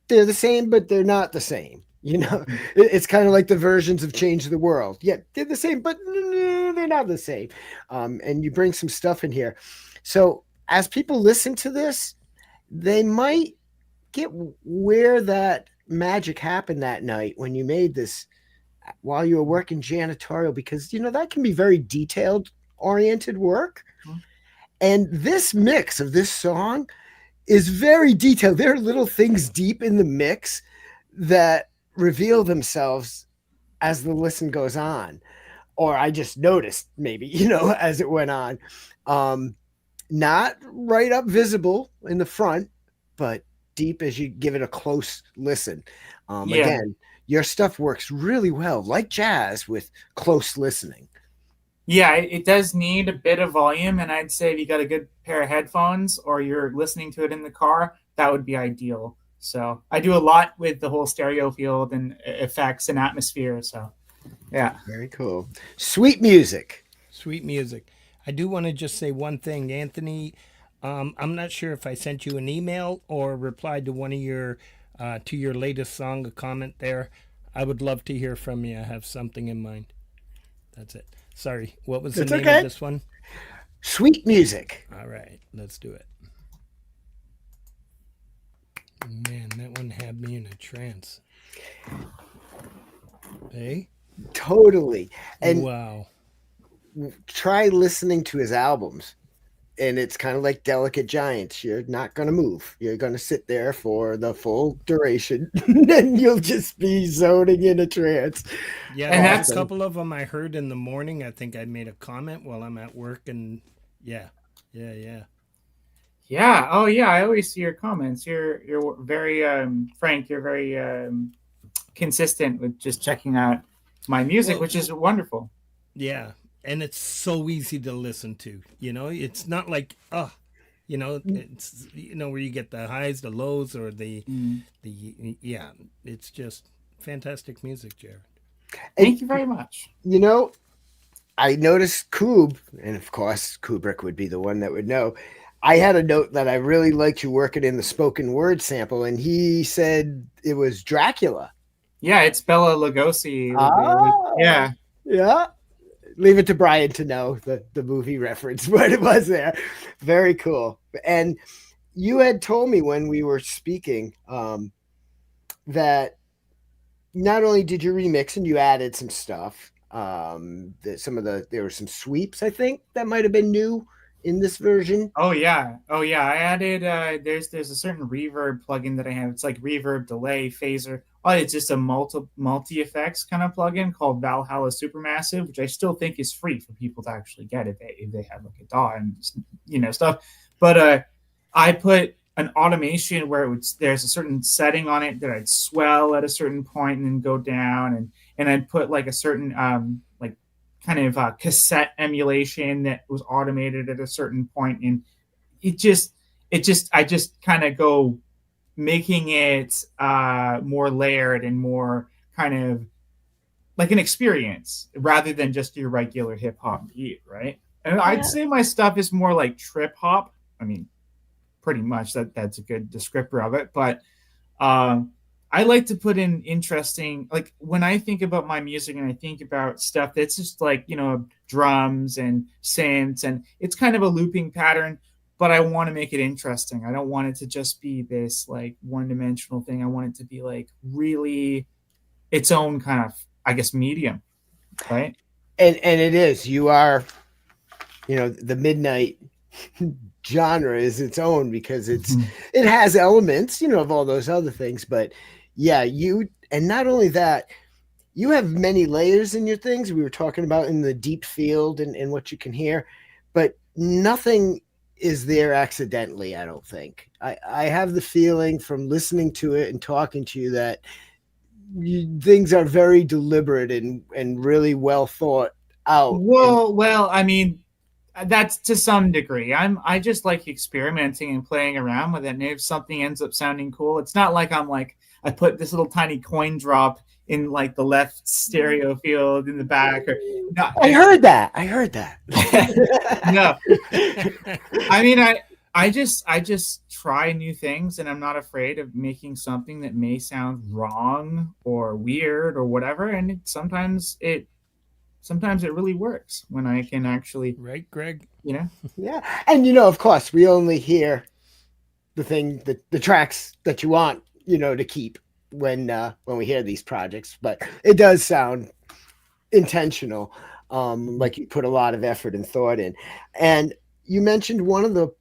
they're the same, but they're not the same. It's kind of like the versions of Change the World. Yeah, they're the same, but they're not the same. And you bring some stuff in here. So as people listen to this, they might get where that magic happened that night when you made this while you were working janitorial, because, that can be very detailed oriented work. Mm-hmm. And this mix of this song is very detailed. There are little things deep in the mix that reveal themselves as the listen goes on, or I just noticed maybe, as it went on. Not right up visible in the front, but deep as you give it a close listen. Again, your stuff works really well, like jazz, with close listening. Yeah, it does need a bit of volume, and I'd say if you got a good pair of headphones or you're listening to it in the car, that would be ideal. So I do a lot with the whole stereo field and effects and atmosphere. So, yeah. Very cool. Sweet music. I do want to just say one thing, Anthony. I'm not sure if I sent you an email or replied to one of your to your latest song, a comment there. I would love to hear from you. I have something in mind. That's it. Sorry. What was the name of this one? Sweet Music. All right. Let's do it. Man, that one had me in a trance. Hey? Totally. And wow. Try listening to his albums. And it's kind of like Delicate Giants. You're not going to move. You're going to sit there for the full duration. And you'll just be zoning in a trance. Yeah, and that's a couple of them I heard in the morning. I think I made a comment while I'm at work. And yeah. Yeah. Oh, yeah. I always see your comments. You're very frank. You're very consistent with just checking out my music, which is wonderful. Yeah. And it's so easy to listen to. It's not like, it's, where you get the highs, the lows, or it's just fantastic music, Jared. Thank you very much. I noticed Koob, and of course, Kubrick would be the one that would know. I had a note that I really liked you working in the spoken word sample, and he said it was Dracula. Yeah, it's Bela Lugosi. Yeah. Yeah. Leave it to Brian to know the movie reference, what it was there. Very cool. And you had told me when we were speaking that not only did you remix and you added some stuff, there were some sweeps, I think, that might have been new in this version. Oh yeah. I added there's a certain reverb plugin that I have. It's like reverb, delay, phaser. Oh, it's just a multi effects kind of plugin called Valhalla Supermassive, which I still think is free for people to actually get if they have like a DAW and stuff. But I put an automation where there's a certain setting on it that I'd swell at a certain point and then go down, and I'd put like a certain kind of cassette emulation that was automated at a certain point, and I just kind of go making it more layered and more kind of like an experience rather than just your regular hip hop beat, right? And I'd say my stuff is more like trip hop. I mean, pretty much that's a good descriptor of it, but I like to put in interesting, like when I think about my music and I think about stuff that's just like, drums and synths, and it's kind of a looping pattern, but I want to make it interesting. I don't want it to just be this like one-dimensional thing. I want it to be like really its own kind of, I guess, medium, right? And it is. You are, the midnight genre is its own because it has elements, of all those other things. But yeah, and not only that, you have many layers in your things. We were talking about in the deep field and what you can hear, but nothing is there accidentally, I don't think. I have the feeling from listening to it and talking to you that things are very deliberate and really well thought out. Well, I mean, that's to some degree. I just like experimenting and playing around with it. And if something ends up sounding cool, it's not like I'm like I put this little tiny coin drop in like the left stereo field in the back. Or no, I heard that. No, I mean I just try new things, and I'm not afraid of making something that may sound wrong or weird or whatever. And sometimes it really works when I can actually, right, Greg? Yeah. And of course we only hear the tracks that you want, to keep when we hear these projects, but it does sound intentional. Like you put a lot of effort and thought in. And you mentioned one of the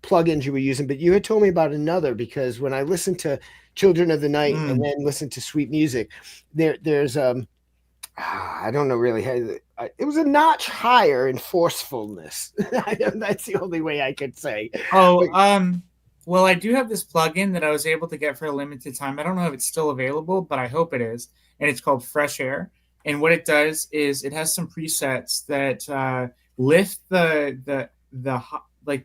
plugins you were using, but you had told me about another, because when I listened to Children of the Night and then listened to Sweet Music, there's I don't know really how it was a notch higher in forcefulness. That's the only way I could say. Well, I do have this plugin that I was able to get for a limited time. I don't know if it's still available, but I hope it is. And it's called Fresh Air. And what it does is it has some presets that lift the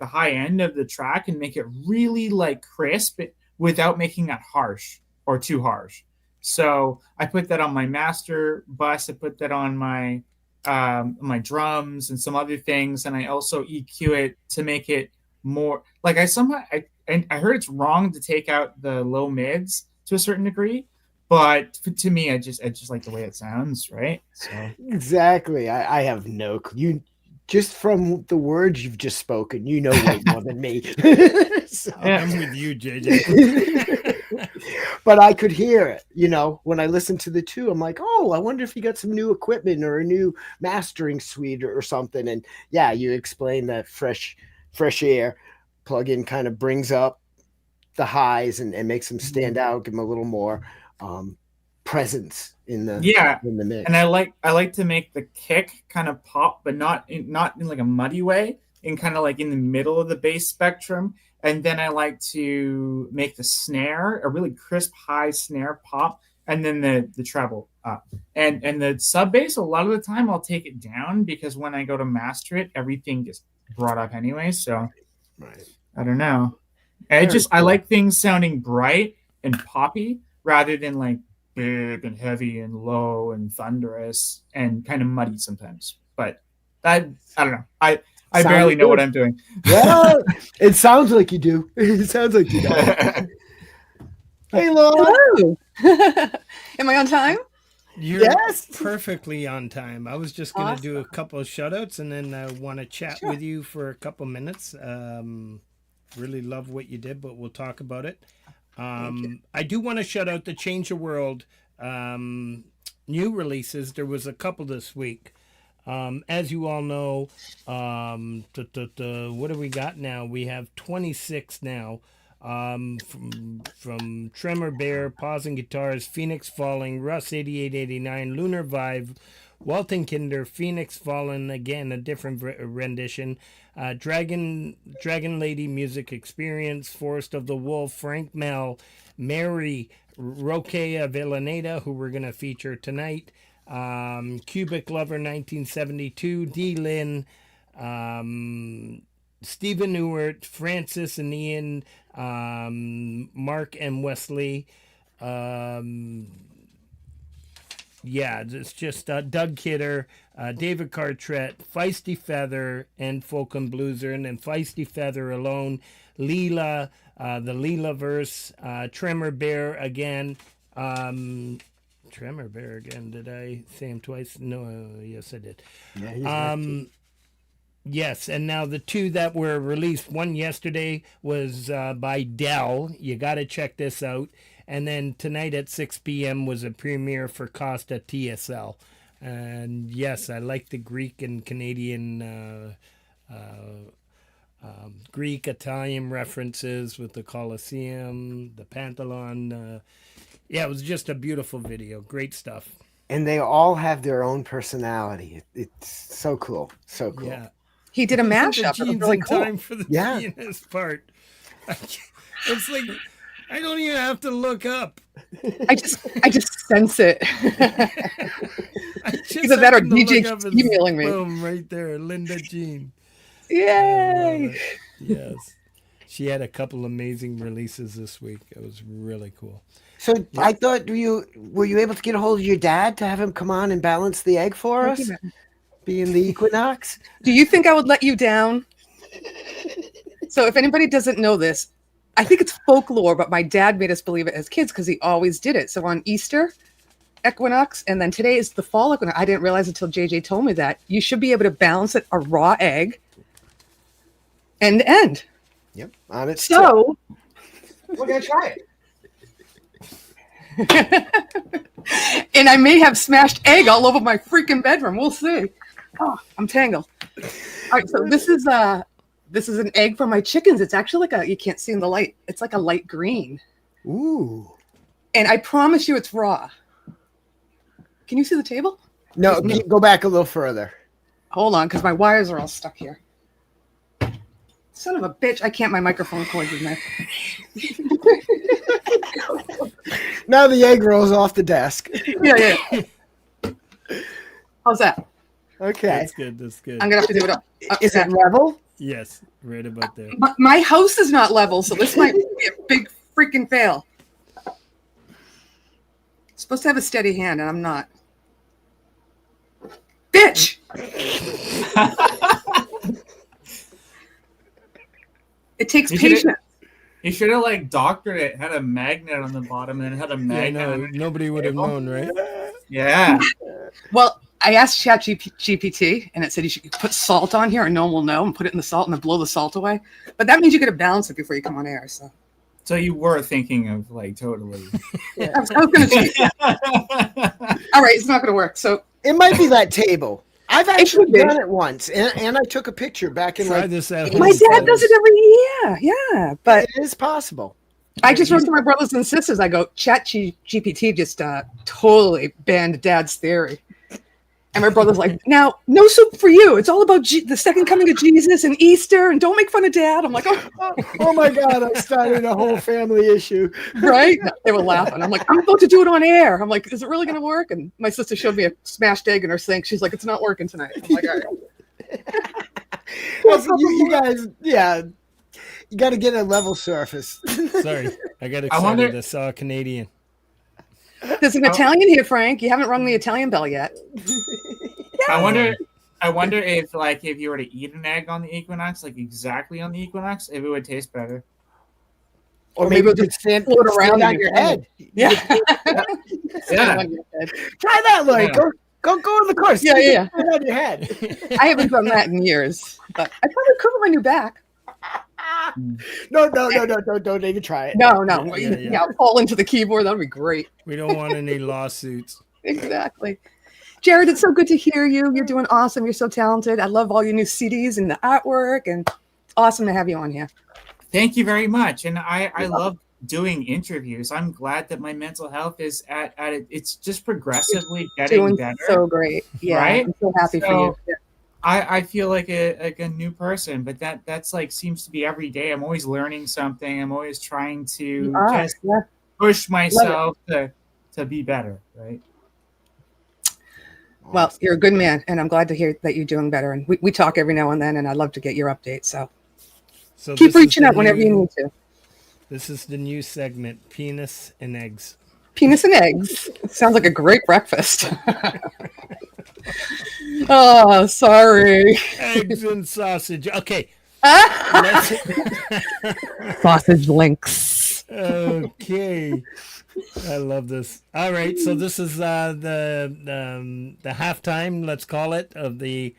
high end of the track and make it really like crisp without making that harsh or too harsh. So I put that on my master bus. I put that on my my drums and some other things, and I also EQ it to make it more like I heard it's wrong to take out the low mids to a certain degree, but to me, I just like the way it sounds, right? So exactly. I have no clue. Just from the words you've just spoken, way more than me. So, I'm with you, JJ. But I could hear it, when I listened to the two. I'm like, oh, I wonder if you got some new equipment or a new mastering suite or something. And yeah, you explained that fresh air plugin kind of brings up the highs and makes them stand out, give them a little more presence in the mix. And I like to make the kick kind of pop, but not in like a muddy way, in kind of like in the middle of the bass spectrum. And then I like to make the snare a really crisp high snare pop, and then the treble up. And the sub bass, a lot of the time I'll take it down, because when I go to master it, everything gets brought up anyway. So right. I don't know. I like things sounding bright and poppy rather than like big and heavy and low and thunderous and kind of muddy sometimes. But I don't know. I barely know what I'm doing. Well, it sounds like you do. It sounds like you do. Hey, Laurie. Hello. Am I on time? You're perfectly on time. I was just going to do a couple of shoutouts, and then I want to chat with you for a couple minutes. Really love what you did, but we'll talk about it. I do want to shout out the Change the World new releases. There was a couple this week. As you all know, what do we got now? We have 26 now. From Tremor Bear, Paws and Guitars, Phoenix Falling, Russ 8889, Lunar Vibe, Walton Kinder, Phoenix Fallen, again a different rendition, Dragon Lady Music Experience, Forest of the Wolf, Frank Mel, Mary, Roquea Villaneda, who we're going to feature tonight, Cubic Lover 1972, D. Lynn, Stephen Ewart, Francis and Ian, Mark and Wesley. It's just Doug Kidder, David Cartret, Feisty Feather, and Folk and Blueser, and then Feisty Feather alone, Leela, the Leela verse, Tremor Bear again. Tremor Bear again. Did I say him twice? No, yes, I did. Yeah, yes, and now the two that were released, one yesterday was by Dell. You got to check this out. And then tonight at 6 p.m. was a premiere for Costa TSL. And yes, I like the Greek and Canadian, Greek, Italian references with the Colosseum, the Pantheon. It was just a beautiful video. Great stuff. and they all have their own personality. It's so cool. So cool. Yeah. He did a mashup. It was Gene's really in cool. time for the pianist part. It's like I don't even have to look up. I just sense it. Either that or DJ keeps emailing me. Boom, right there, Linda Jean. Yay! Yes. She had a couple amazing releases this week. It was really cool. So I thought, were you able to get a hold of your dad to have him come on and balance the egg for us, being the equinox? Do you think I would let you down? So if anybody doesn't know this, I think it's folklore, but my dad made us believe it as kids because he always did it. So on Easter equinox, and then today is the fall equinox. I didn't realize until JJ told me that you should be able to balance it a raw egg end to end. Yep, on its So We're gonna try it. And I may have smashed egg all over my freaking bedroom. We'll see. Oh, I'm tangled. All right, so this is an egg for my chickens. It's actually like you can't see in the light. It's like a light green. Ooh. And I promise you it's raw. Can you see the table? No, go back a little further. Hold on, because my wires are all stuck here. Son of a bitch. I can't. My microphone cord is my... Now the egg rolls off the desk. Yeah. How's that? Okay. That's good. That's good. I'm going to have to do it up. Is it level? Yes, right about there. My house is not level, so this might be a big freaking fail. Supposed to have a steady hand, and I'm not. Bitch! It takes patience. You should have like doctored it, had a magnet on the bottom, and then had a magnet. Nobody would have known, right? Yeah. Well, I asked ChatGPT, and it said you should put salt on here, and no one will know, and put it in the salt, and then blow the salt away. But that means you got to balance it before you come on air. So you were thinking of like totally. I was going to cheat. All right, it's not going to work. So it might be that table. I've actually done it once, and I took a picture back in Try this out. My dad does it every year. Yeah, but it is possible. I just wrote to my brothers and sisters. I go, ChatGPT just totally banned Dad's theory. And my brother's like, now, no soup for you. It's all about the second coming of Jesus and Easter, and don't make fun of Dad. I'm like, oh my God, I started a whole family issue. Right? They were laughing. I'm like, I'm about to do it on air. I'm like, is it really going to work? And my sister showed me a smashed egg in her sink. She's like, it's not working tonight. I'm like, all right. Well, so you guys, you got to get a level surface. Sorry, I got excited. I saw a Canadian. There's an Italian here, Frank. You haven't rung the Italian bell yet. I wonder if you were to eat an egg on the equinox, like exactly on the equinox, if it would taste better. Or maybe it'll just float around on your head. Yeah. Yeah. Try that, Laurie. Yeah. Go on the course. Yeah. On your head. I haven't done that in years, but I probably could with my new back. No, don't even try it. No. Yeah, I'll fall into the keyboard. That'll be great. We don't want any lawsuits. Exactly. Jared, it's so good to hear you. You're doing awesome. You're so talented. I love all your new CDs and the artwork, and it's awesome to have you on here. Thank you very much. And I love doing interviews. I'm glad that my mental health is at it. It's just progressively getting better. So great. Yeah. Right? I'm so happy for you. Yeah. I feel like a new person, but that's like seems to be every day. I'm always learning something. I'm always trying to just push myself to be better, right? Well, you're a good man, and I'm glad to hear that you're doing better. And we talk every now and then, and I'd love to get your updates. So keep reaching out whenever you need to. This is the new segment, Penis and Eggs. Penis and eggs. Sounds like a great breakfast. Oh, sorry. Eggs and sausage. Okay. Sausage links. Okay. I love this. All right, so this is the halftime, let's call it, of the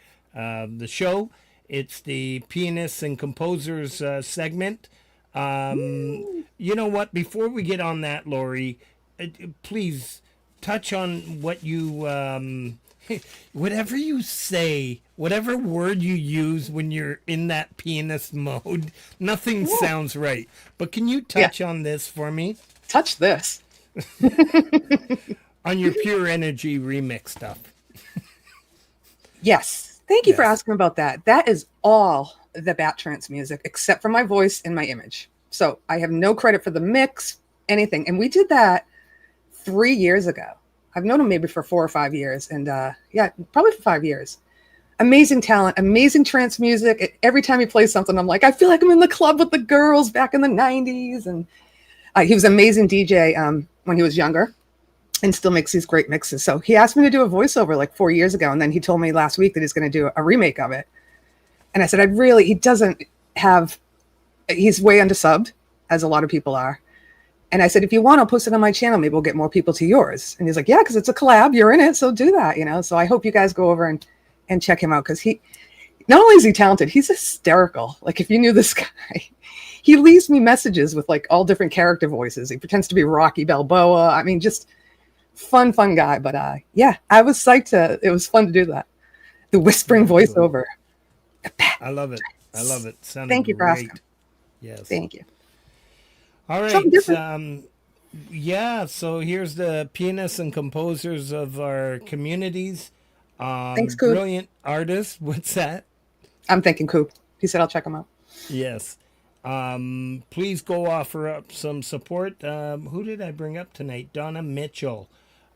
show. It's the pianists and composers segment. You know what? Before we get on that, Laurie, please touch on what you whatever you say, whatever word you use when you're in that pianist mode, nothing sounds right. But can you touch on this for me? Touch this. on your Pure Energy remix stuff. Yes. Thank you for Yes. asking about that. That is all the Bat Trance music, except for my voice and my image. So I have no credit for the mix, anything. And we did that 3 years ago. I've known him maybe for 4 or 5 years. And yeah, probably for 5 years. Amazing talent, amazing trance music. Every time he plays something, I'm like, I feel like I'm in the club with the girls back in the 90s. And he was an amazing DJ when he was younger and still makes these great mixes. So he asked me to do a voiceover like 4 years ago. And then he told me last week that he's going to do a remake of it. And I said, he doesn't have, he's way undersubbed, as a lot of people are. And I said, if you want, I'll post it on my channel. Maybe we'll get more people to yours. And he's like, yeah, because it's a collab. You're in it. So do that, you know? So I hope you guys go over and check him out. Because he, not only is he talented, he's hysterical. Like if you knew this guy, he leaves me messages with like all different character voices. He pretends to be Rocky Balboa. I mean, just fun guy. But yeah, I was psyched it was fun to do that. The whispering voiceover. I love it. I love it. Sounded Thank you for great. asking. Yes. Thank you. All right. Something different. Yeah. So here's the pianists and composers of our communities. Thanks, Coop. Brilliant artists. What's that? I'm thinking Coop. He said I'll check him out. Yes. Please go offer up some support. Who did I bring up tonight? Donna Mitchell.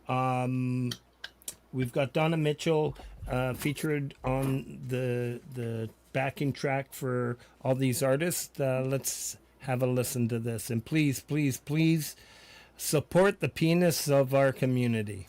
We've got Donna Mitchell featured on the backing track for all these artists. Let's have a listen to this. And please, please, please support the pianists of our community.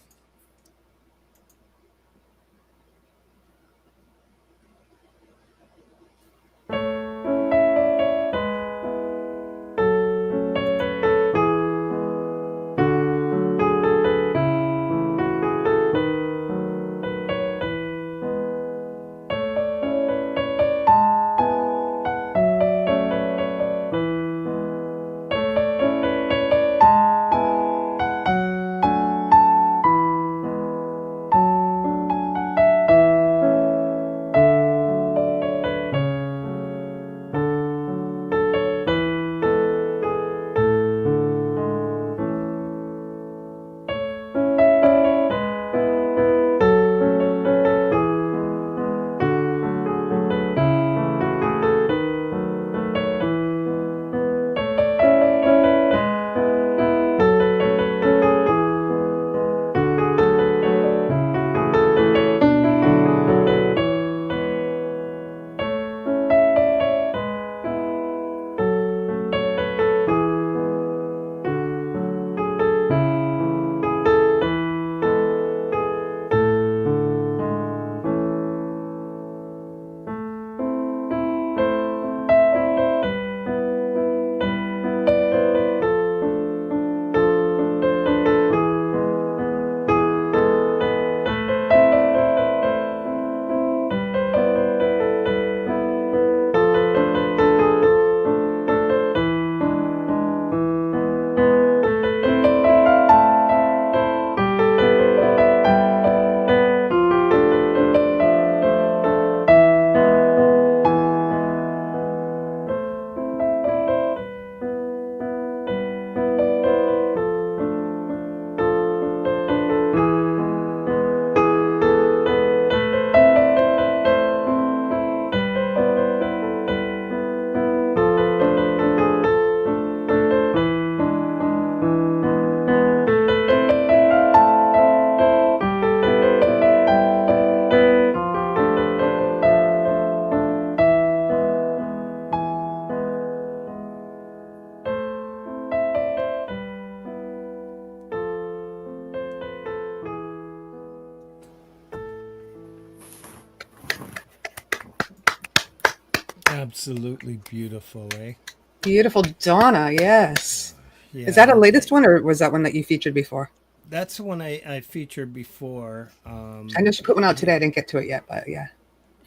Absolutely beautiful, eh? Beautiful Donna, yes. Yeah. Is that a latest one, or was that one that you featured before? That's the one I featured before. I know she put one out today. I didn't get to it yet, but yeah.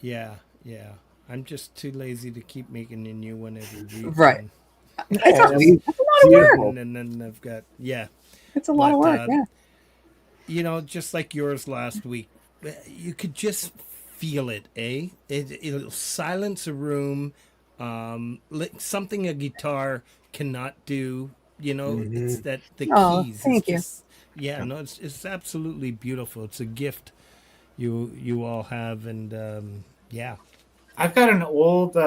Yeah. I'm just too lazy to keep making a new one every week. Right. And That's a lot of work. then I've got, yeah. It's a lot of work, yeah. You know, just like yours last week, you could just feel it, eh? It'll silence a room, something a guitar cannot do. You know, it's that the keys. Thank you. Yeah, no, it's absolutely beautiful. It's a gift you all have, and yeah. I've got an old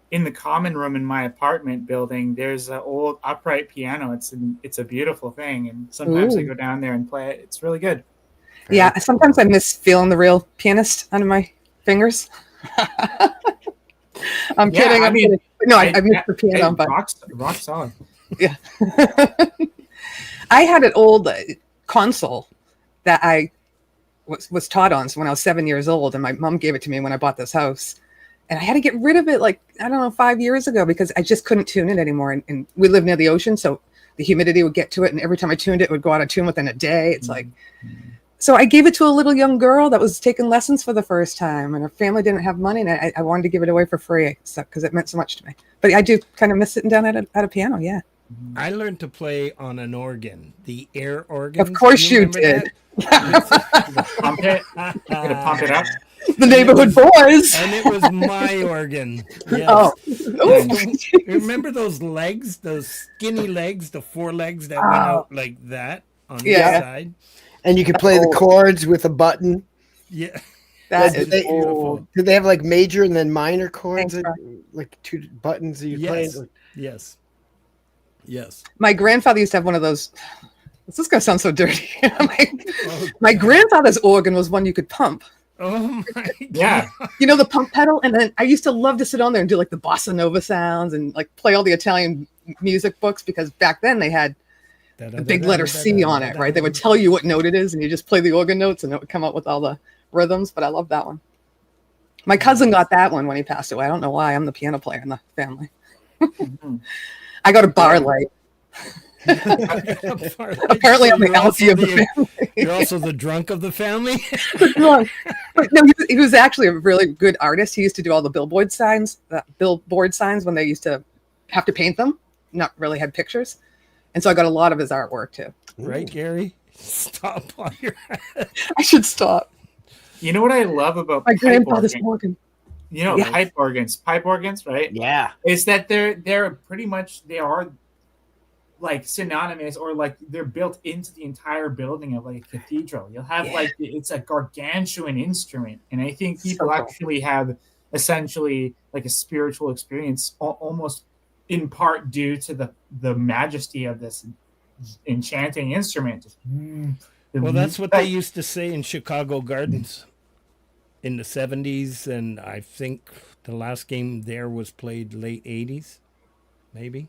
in the common room in my apartment building. There's an old upright piano. It's a beautiful thing, and sometimes I Ooh. go down there and play it. It's really good. Yeah, sometimes I miss feeling the real pianist under my fingers. I'm Yeah, kidding. I I'm mean, kidding. No, I miss the piano, but rock solid. yeah. I had an old console that I was taught on when I was 7 years old, and my mom gave it to me when I bought this house. And I had to get rid of it, like, I don't know, 5 years ago, because I just couldn't tune it anymore. And we live near the ocean, so the humidity would get to it, and every time I tuned it, it would go out of tune within a day. It's like, so I gave it to a little young girl that was taking lessons for the first time, and her family didn't have money, and I wanted to give it away for free, because it meant so much to me. But I do kind of miss sitting down at a piano, yeah. I learned to play on an organ, the air organ. Of course you did. Pump it. Gonna pump it up. The neighborhood boys. And it was my organ. Yes. Oh. Remember those legs, those skinny legs, the four legs that went out like that on the side? And you could play the chords with a button. Yeah. That Did is they, old. did they have like major and then minor chords? Thanks, Like two buttons that you Yes. played? Yes. Yes. My grandfather used to have one of those. This is going to sound so dirty. My grandfather's organ was one you could pump. Oh my God. Yeah. You know, the pump pedal. And then I used to love to sit on there and do like the bossa nova sounds and like play all the Italian music books, because back then they had the big letter C on it, right? They would tell you what note it is, and you just play the organ notes, and it would come up with all the rhythms. But I love that one. My cousin got that one when he passed away. I don't know why. I'm the piano player in the family. I got a bar light. Apparently, I'm the alfie of the family. You're also the drunk of the family. But no, he was actually a really good artist. He used to do all the billboard signs when they used to have to paint them, not really had pictures. And so I got a lot of his artwork too. Right, Gary? Stop on your head. I should stop. You know what I love about My pipe grandfather's organ? organ. You know, Yeah. pipe organs, right? Yeah. Is that they're pretty much, they are like synonymous, or like they're built into the entire building of like a cathedral. You'll have like, it's a gargantuan instrument, and I think people actually have essentially like a spiritual experience almost in part due to the majesty of this enchanting instrument. Well, that's what they used to say in Chicago Gardens in the 70s, and I think the last game there was played late 80s, maybe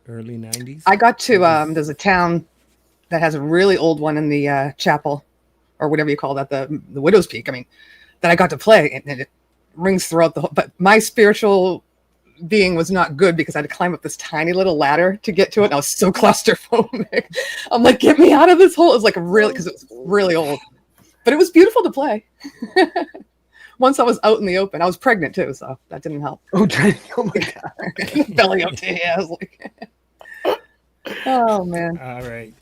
early 90s. I got to there's a town that has a really old one in the chapel, or whatever you call that, the Widow's Peak. I mean, that I got to play, and it rings throughout the whole. But my spiritual being was not good, because I had to climb up this tiny little ladder to get to it. And I was so claustrophobic. I'm like, get me out of this hole. It was like because it was really old, but it was beautiful to play. Once I was out in the open, I was pregnant too, so that didn't help. Oh my God. Belly up to here. I was like, oh man. All right.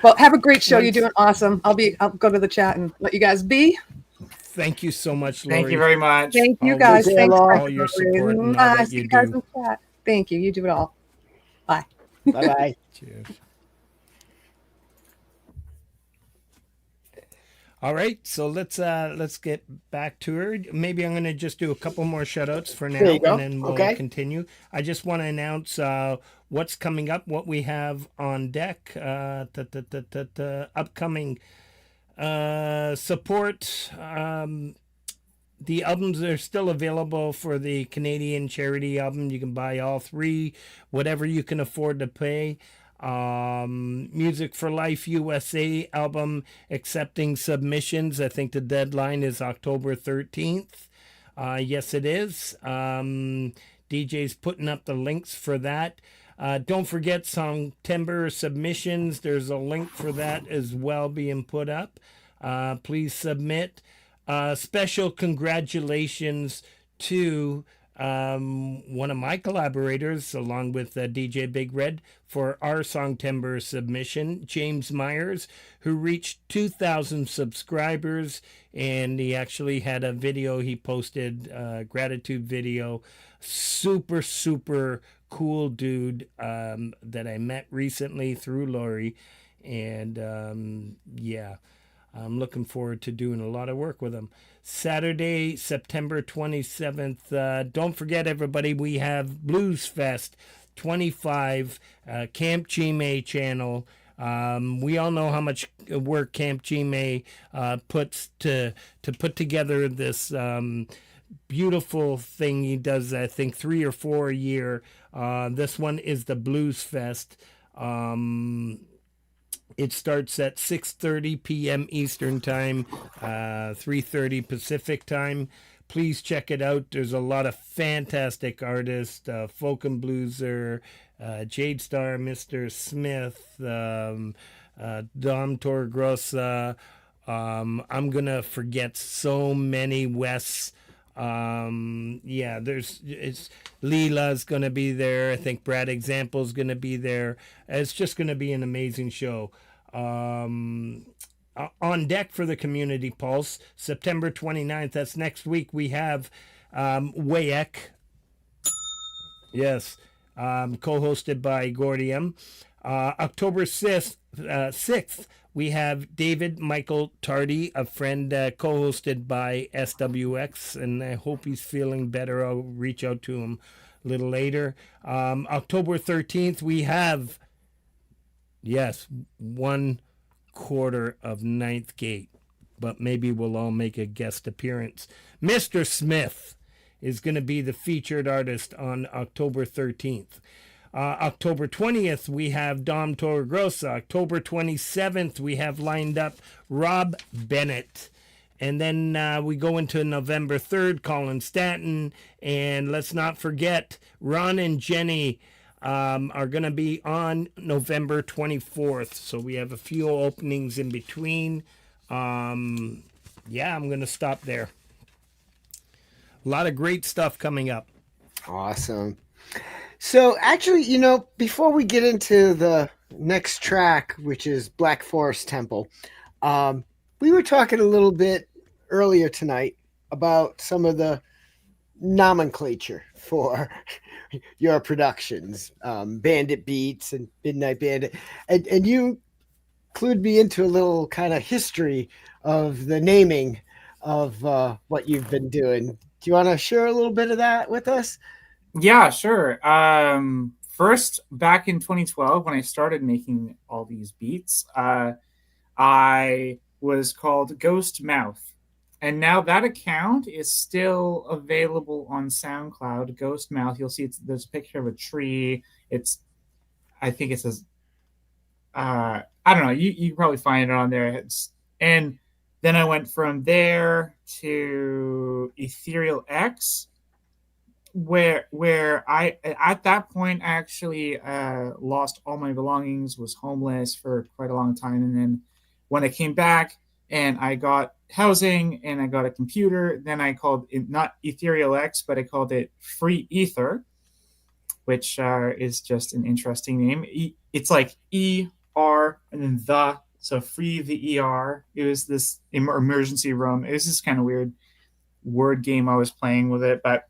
Well, have a great show. You're doing awesome. I'll go to the chat and let you guys be. Thank you so much, Laurie. Thank you very much. Thank you Always guys. say Thanks hello. for all your support and all that See you you guys do. in chat. Thank you. You do it all. Bye. Bye-bye. Cheers. All right, so let's get back to her. Maybe I'm going to just do a couple more shoutouts for now, There you go. and then we'll Okay. continue. I just want to announce what's coming up, what we have on deck, upcoming support. The albums are still available for the Canadian charity album. You can buy all three, whatever you can afford to pay. Music for Life USA album accepting submissions. I think the deadline is October 13th. Yes, it is. DJ's putting up the links for that. Don't forget Songtember submissions. There's a link for that as well being put up. Please submit. Special congratulations to one of my collaborators, along with DJ Big Red, for our Songtember submission, James Myers, who reached 2,000 subscribers, and he actually had a video he posted, gratitude video. Super cool dude that I met recently through Laurie. And yeah, I'm looking forward to doing a lot of work with them. Saturday, September 27th. Don't forget, everybody, we have Blues Fest 25, Camp Chime channel. We all know how much work Camp Chime puts to put together this beautiful thing. He does, I think, 3 or 4 a year. This one is the Blues Fest. It starts at 6:30 p.m. Eastern Time, 3:30 Pacific Time. Please check it out. There's a lot of fantastic artists, folk and blueser, Jade Starr, Mr. Smith, Dom Torgrosa. I'm going to forget so many Wes. Yeah, it's Leela's going to be there. I think Brad Example's going to be there. It's just going to be an amazing show. On deck for the Community Pulse, September 29th, that's next week, we have Wayek. Yes, co-hosted by Gordium. October 6th, we have David Michael Tardy, a friend co-hosted by SWX, and I hope he's feeling better. I'll reach out to him a little later. October 13th, we have, yes, 1/4 of Ninth Gate, but maybe we'll all make a guest appearance. Mr. Smith is going to be the featured artist on October 13th. October 20th, we have Dom Torgrosa. October 27th, we have lined up Rob Bennett. And then we go into November 3rd, Colin Stanton. And let's not forget, Ron and Jenny are going to be on November 24th. So we have a few openings in between. Yeah, I'm going to stop there. A lot of great stuff coming up. Awesome. So actually, before we get into the next track, which is Black Forest Temple, we were talking a little bit earlier tonight about some of the nomenclature for your productions, Bandit Beats and Midnight Bandit. And you clued me into a little kind of history of the naming of what you've been doing. Do you want to share a little bit of that with us? Yeah, sure. First, back in 2012, when I started making all these beats, I was called Ghost Mouth. And now that account is still available on SoundCloud, Ghost Mouth. You'll see there's a picture of a tree. I think it says, I don't know, you can probably find it on there. And then I went from there to Ethereal X, where I at that point I actually lost all my belongings, was homeless for quite a long time, and then when I came back and I got housing and I got a computer, then I called it not Ethereal X, but I called it Free Ether, which is just an interesting name. It's like ER and then the, so Free the ER. It was this emergency room. It was this kind of weird word game I was playing with it, but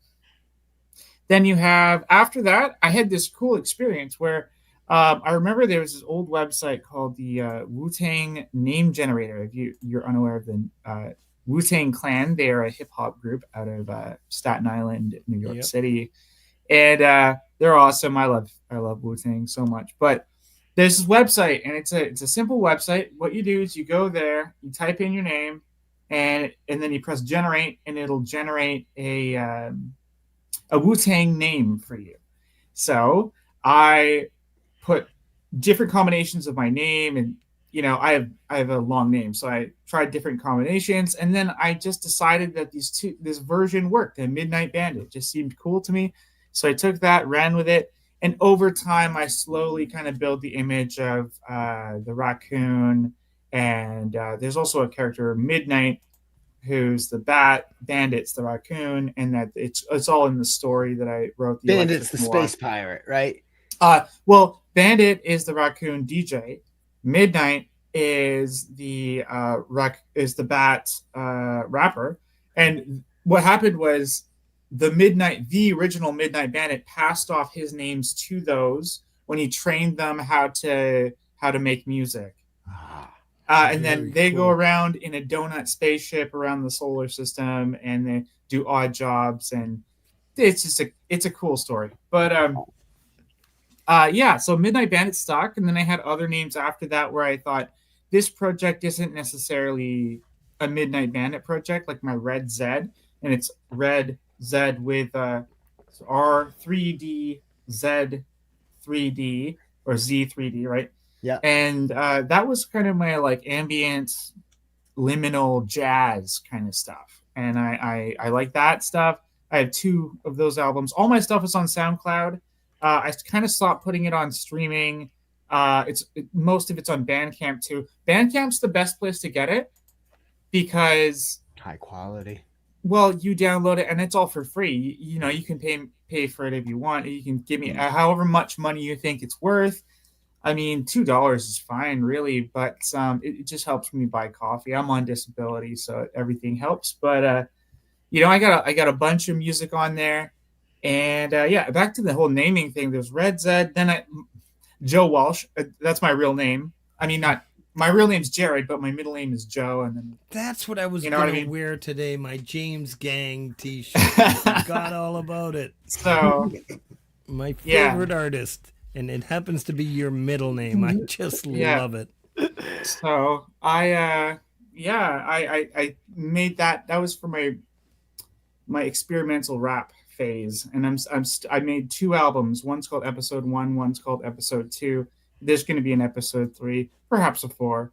then you have, after that, I had this cool experience where I remember there was this old website called the Wu-Tang Name Generator. If you're unaware of the Wu-Tang Clan, they are a hip-hop group out of Staten Island, New York City. And they're awesome. I love Wu-Tang so much. But there's this website, and it's a simple website. What you do is you go there, you type in your name, and then you press generate, and it'll generate a Wu-Tang name for you. So I put different combinations of my name, and I have a long name, so I tried different combinations, and then I just decided that this version worked. The Midnight Bandit just seemed cool to me, so I took that, ran with it, and over time I slowly kind of built the image of the raccoon, and there's also a character Midnight, who's the bat, Bandit's the raccoon, and that it's all in the story that I wrote. Bandit's the space pirate, right? Well, Bandit is the raccoon DJ. Midnight is the bat rapper. And what happened was the original Midnight Bandit passed off his names to those when he trained them how to make music. And then Very they go cool. around in a donut spaceship around the solar system, and they do odd jobs, and it's a cool story. But yeah, so Midnight Bandit stuck, and then I had other names after that where I thought this project isn't necessarily a Midnight Bandit project, like my Red Z, and it's Red Z with R3D Z 3D or Z3D, right? Yeah. And that was kind of my like ambient, liminal jazz kind of stuff, and I like that stuff. I have 2 of those albums. All my stuff is on SoundCloud. I kind of stopped putting it on streaming. Most of it's on Bandcamp too. Bandcamp's the best place to get it because, High quality. well, you download it and it's all for free. You know, you can pay for it if you want. You can give me however much money you think it's worth. I mean, $2 is fine, really, but it just helps me buy coffee. I'm on disability, so everything helps. But you know, I got a bunch of music on there. And yeah, back to the whole naming thing. There's Red Zed. Then Joe Walsh. That's my real name. I mean, not my real name's Jared, but my middle name is Joe. And then That's what I was You know what going I to mean? wear today, my James Gang t-shirt. I forgot all about it. so My Yeah. favorite artist, and it happens to be your middle name. I just Yeah. love it. so I made that. That was for my experimental rap phase, and I made 2 albums. One's called Episode 1, one's called Episode 2. There's going to be an Episode 3, perhaps a 4.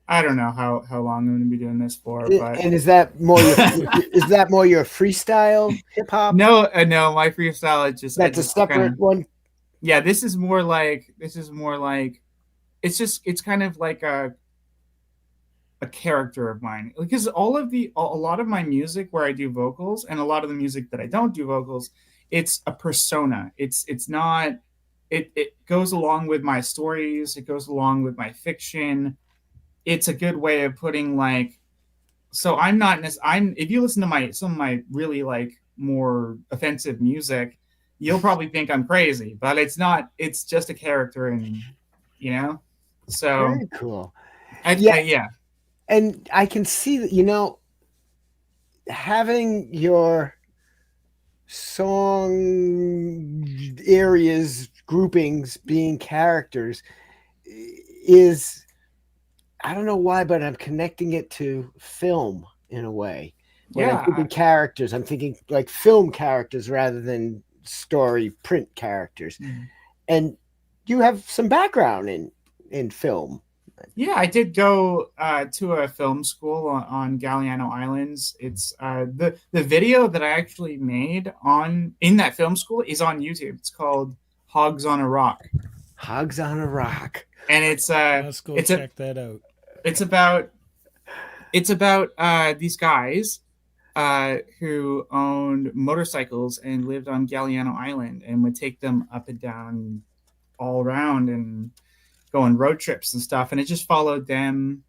I don't know how long I'm going to be doing this for, but And is that more your freestyle hip hop? no, my freestyle is just That's a separate one. Yeah, this is more like it's kind of like a character of mine, because a lot of my music where I do vocals and a lot of the music that I don't do vocals, it's a persona. It's not it goes along with my stories, it goes along with my fiction. It's a good way of putting like, so I'm if you listen to some of my really like more offensive music, you'll probably think I'm crazy, but it's not. It's just a character, and you know, so Very cool. yeah. And I can see that, you know, having your song areas, groupings being characters is, I don't know why, but I'm connecting it to film in a way. When I'm thinking characters, I'm thinking like film characters rather than story print characters. And you have some background in film. Yeah, I did go to a film school on Galliano Islands. It's the video that I actually made in that film school is on YouTube. It's called Hogs on a Rock. Hogs on a Rock. And it's Let's go check that out. It's about these guys who owned motorcycles and lived on Galliano Island and would take them up and down all around and go on road trips and stuff. And it just followed them.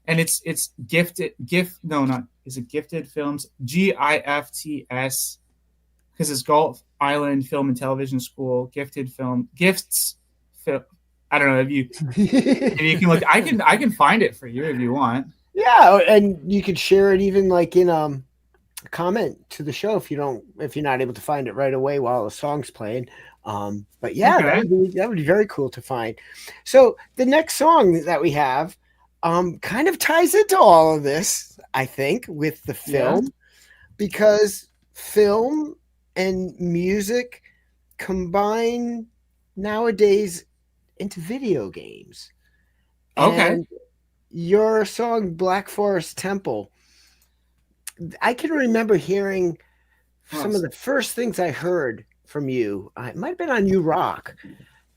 And it's Gifted Films, GIFTS, because it's Gulf Island Film and Television School, Gifts Film. I don't know if you can look. I can find it for you if you want. Yeah, and you could share it even like in a comment to the show if you're not able to find it right away while the song's playing. But yeah, Okay. that would be very cool to find. So the next song that we have kind of ties into all of this, I think, with the film, because film and music combine nowadays into video games. Okay. And your song Black Forest Temple, I can remember hearing some of the first things I heard from you. It might have been on You Rock.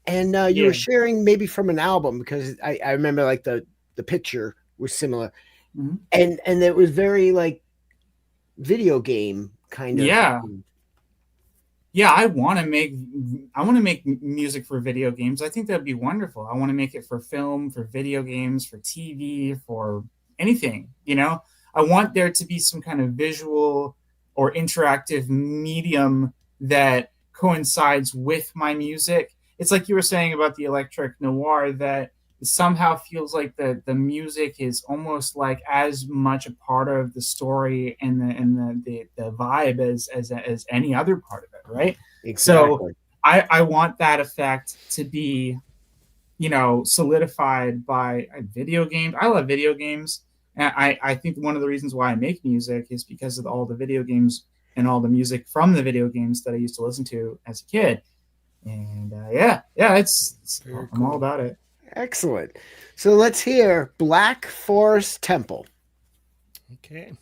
And you were sharing maybe from an album, because I remember like the picture was similar. Mm-hmm. And it was very like video game kind of. Yeah, I want to make music for video games. I think that'd be wonderful. I want to make it for film, for video games, for TV, for anything, you know? I want there to be some kind of visual or interactive medium that coincides with my music. It's like you were saying about the electric noir, that somehow feels like the music is almost like as much a part of the story and the vibe as any other part of it, right? So Exactly. I want that effect to be, solidified by video games. I love video games. And I think one of the reasons why I make music is because of all the video games and all the music from the video games that I used to listen to as a kid. And I'm all about it. Excellent. So let's hear Black Forest Temple. Okay.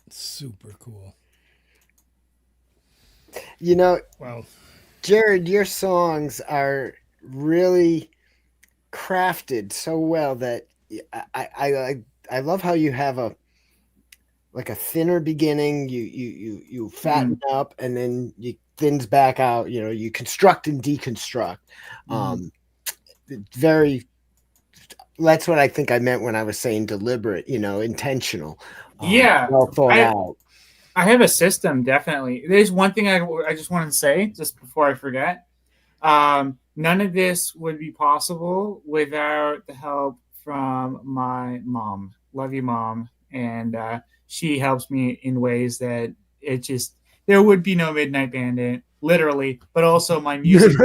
Super cool. You know, Wow. Jared, your songs are really crafted so well that I love how you have a like a thinner beginning. You fatten up and then you thins back out. You know, you construct and deconstruct. Very. That's what I think I meant when I was saying deliberate. You know, intentional. Well thought out. I have a system, definitely. There's one thing I just want to say, just before I forget. None of this would be possible without the help from my mom. Love you, Mom. And she helps me in ways that there would be no Midnight Bandit, literally, but also my music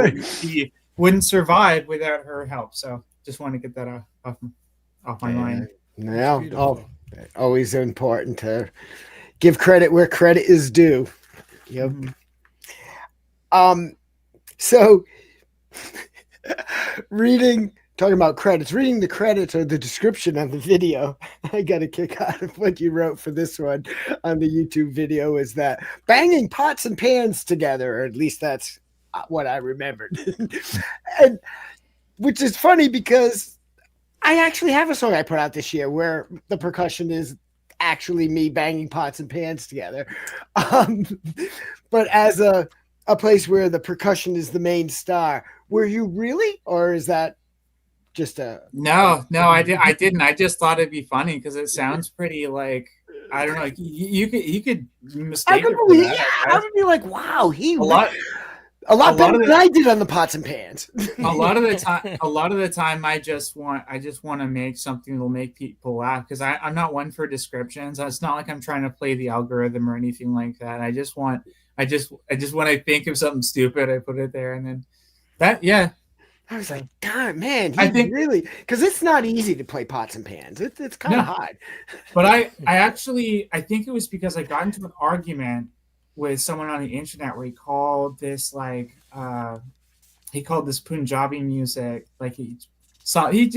wouldn't survive without her help. So just want to get that off my mind. Yeah, always important to give credit where credit is due. Yep. So talking about credits, reading the credits or the description of the video, I got a kick out of what you wrote for this one on the YouTube video is that banging pots and pans together, or at least that's what I remembered. And which is funny because I actually have a song I put out this year where the percussion is actually me banging pots and pans together. But as a place where the percussion is the main star, were you really, or is that just No, I didn't. I just thought it'd be funny because it sounds pretty like, I don't know. You could mistake it for that. I would be like, wow, a lot better than I did on the pots and pans. a lot of the time, I just want to make something that'll make people laugh because I'm not one for descriptions. It's not like I'm trying to play the algorithm or anything like that. I just when I think of something stupid, I put it there, and then that, yeah. I was like, darn, man, I think really, because it's not easy to play pots and pans. It's kind of hard. But I think it was because I got into an argument with someone on the internet where he called this Punjabi music, like he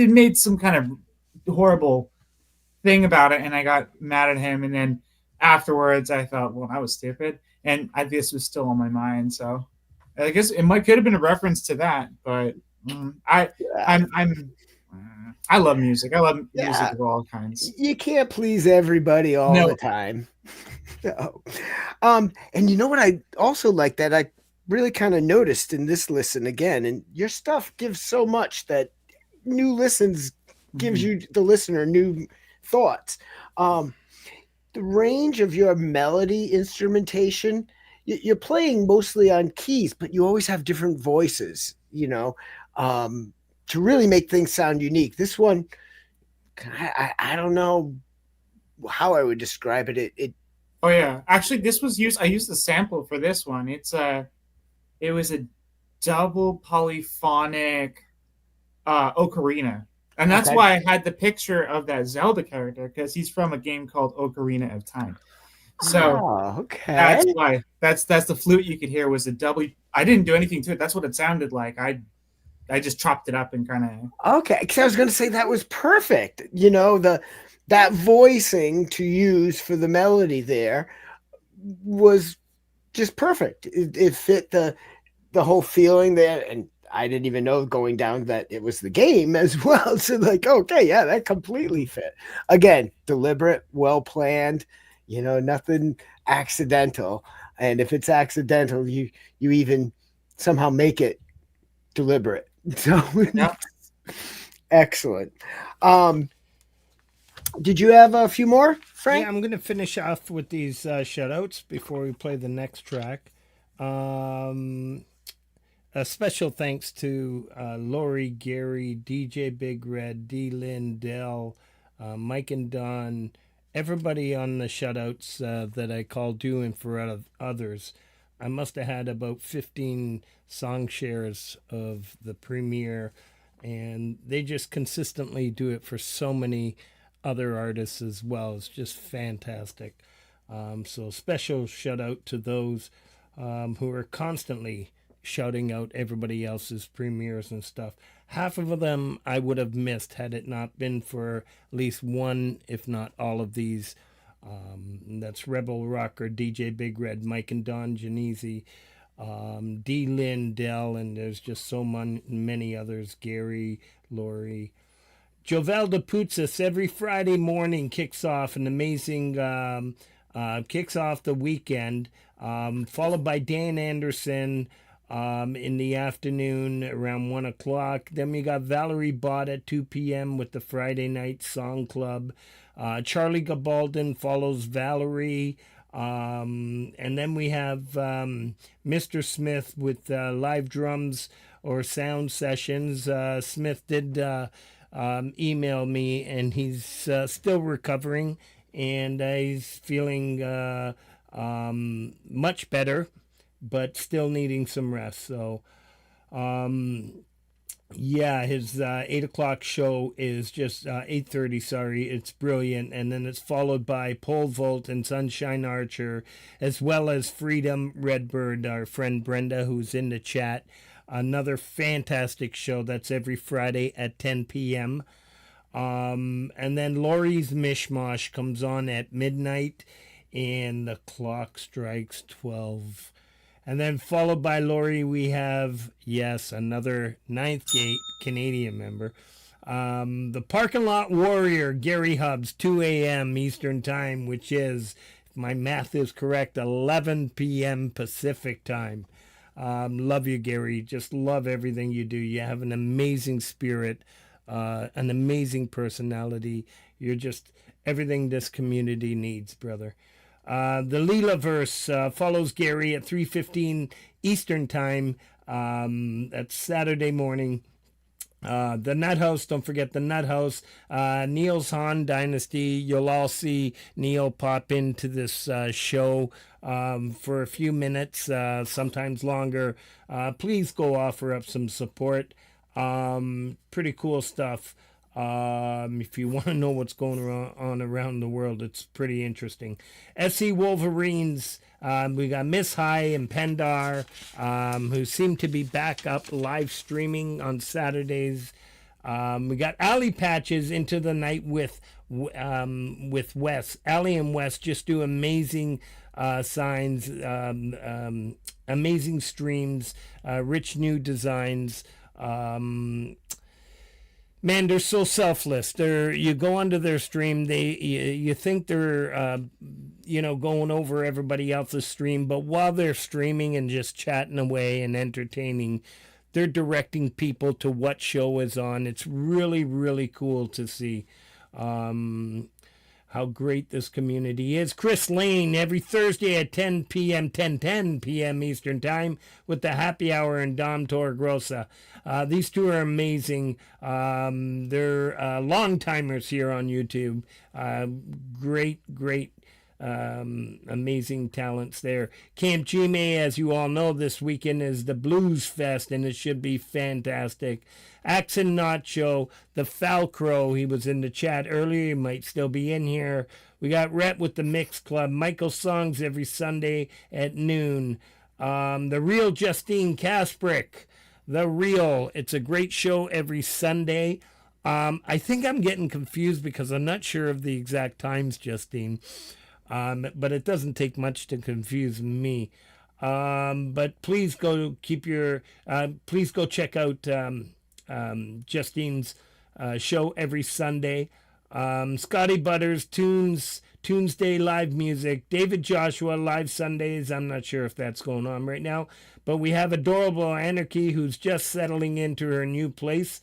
made some kind of horrible thing about it, and I got mad at him, and then afterwards I thought, well, that was stupid, and this was still on my mind, so I guess it could have been a reference to that, but I love music. I love music of all kinds. You can't please everybody all the time. No. And you know what I also like that I really kind of noticed in this listen again, and your stuff gives so much that new listens gives you, the listener, new thoughts. The range of your melody instrumentation, you're playing mostly on keys, but you always have different voices, to really make things sound unique. This one, I don't know how I would describe it. Oh yeah, actually, I used the sample for this one. It was a double polyphonic ocarina, and that's why I had the picture of that Zelda character, because he's from a game called Ocarina of Time. So that's why that's the flute you could hear was a double. I didn't do anything to it. That's what it sounded like. I just chopped it up and kind of. Okay, because I was going to say that was perfect. That voicing to use for the melody there was just perfect. It fit the whole feeling there, and I didn't even know going down that it was the game as well. So okay, yeah, that completely fit. Again, deliberate, well planned. Nothing accidental. And if it's accidental, you even somehow make it deliberate. So yeah. Excellent. Did you have a few more, Frank? Yeah, I'm going to finish off with these shoutouts before we play the next track. A special thanks to Laurie, Gary, DJ Big Red, D. Lynn, Dell, Mike and Don, everybody on the shoutouts that I called you and for others. I must have had about 15 song shares of the premiere, and they just consistently do it for so many other artists as well. It's just fantastic. So special shout out to those who are constantly shouting out everybody else's premieres and stuff. Half of them I would have missed had it not been for at least one, if not all of these. That's Rebel Rocker, DJ Big Red, Mike and Don Genesi, D. Lynn, Dell, and there's just so many others, Gary, Laurie. Jovel de Putzis every Friday morning kicks off an amazing, kicks off the weekend, followed by Dan Anderson in the afternoon around 1 o'clock. Then we got Valerie Bott at 2 p.m. with the Friday Night Song Club. Charlie Gabaldon follows Valerie. And then we have Mr. Smith with live drums or sound sessions. Smith did email me, and he's still recovering, and he's feeling Much better, but still needing some rest. So, yeah, his 8 o'clock show is just 8:30. Sorry, it's brilliant, and then it's followed by Pole Vault and Sunshine Archer, as well as Freedom Redbird, our friend Brenda, who's in the chat. Another fantastic show. That's every Friday at 10 p.m. And then Laurie's Mishmosh comes on at midnight, and the clock strikes 12. And then followed by Laurie, we have, yes, another Ninth Gate Canadian member. The Parking Lot Warrior, Gary Hubbs, 2 a.m. Eastern Time, which is, if my math is correct, 11 p.m. Pacific Time. Love you, Gary. Just love everything you do. You have an amazing spirit, an amazing personality. You're just everything this community needs, brother. The Leelaverse follows Gary at 3:15 Eastern Time. That's Saturday morning. The Nut House, don't forget the Nut House. Neil's Han Dynasty. You'll all see Neil pop into this show for a few minutes, sometimes longer. Please go offer up some support. Pretty cool stuff. If you want to know what's going on around the world, it's pretty interesting. SC Wolverines, we got Miss High and Pendar, who seem to be back up live streaming on Saturdays. We got Alley Patches Into the Night with Wes. Alley and Wes just do amazing signs, amazing streams, rich new designs. Man, they're so selfless. You go onto their stream, you think they're going over everybody else's stream, but while they're streaming and just chatting away and entertaining, they're directing people to what show is on. It's really, really cool to see how great this community is. Chris Lane every Thursday at 10 p.m., 10 p.m. Eastern Time with the Happy Hour and Dom Torregrossa. These two are amazing. They're long-timers here on YouTube. Great, amazing talents there. Camp Gime, as you all know, this weekend is the Blues Fest, and it should be fantastic. Axe and Nacho, the Foul Crow, he was in the chat earlier, he might still be in here. We got Rhett with the Mix Club, Michael Songs every Sunday at noon. The Real Justine Kasprick, The Real, it's a great show every Sunday. I think I'm getting confused because I'm not sure of the exact times, Justine. But it doesn't take much to confuse me. But please go please go check out Justine's show every Sunday. Scotty Butters, Tuesday live music. David Joshua, live Sundays. I'm not sure if that's going on right now. But we have Adorable Anarchy, who's just settling into her new place.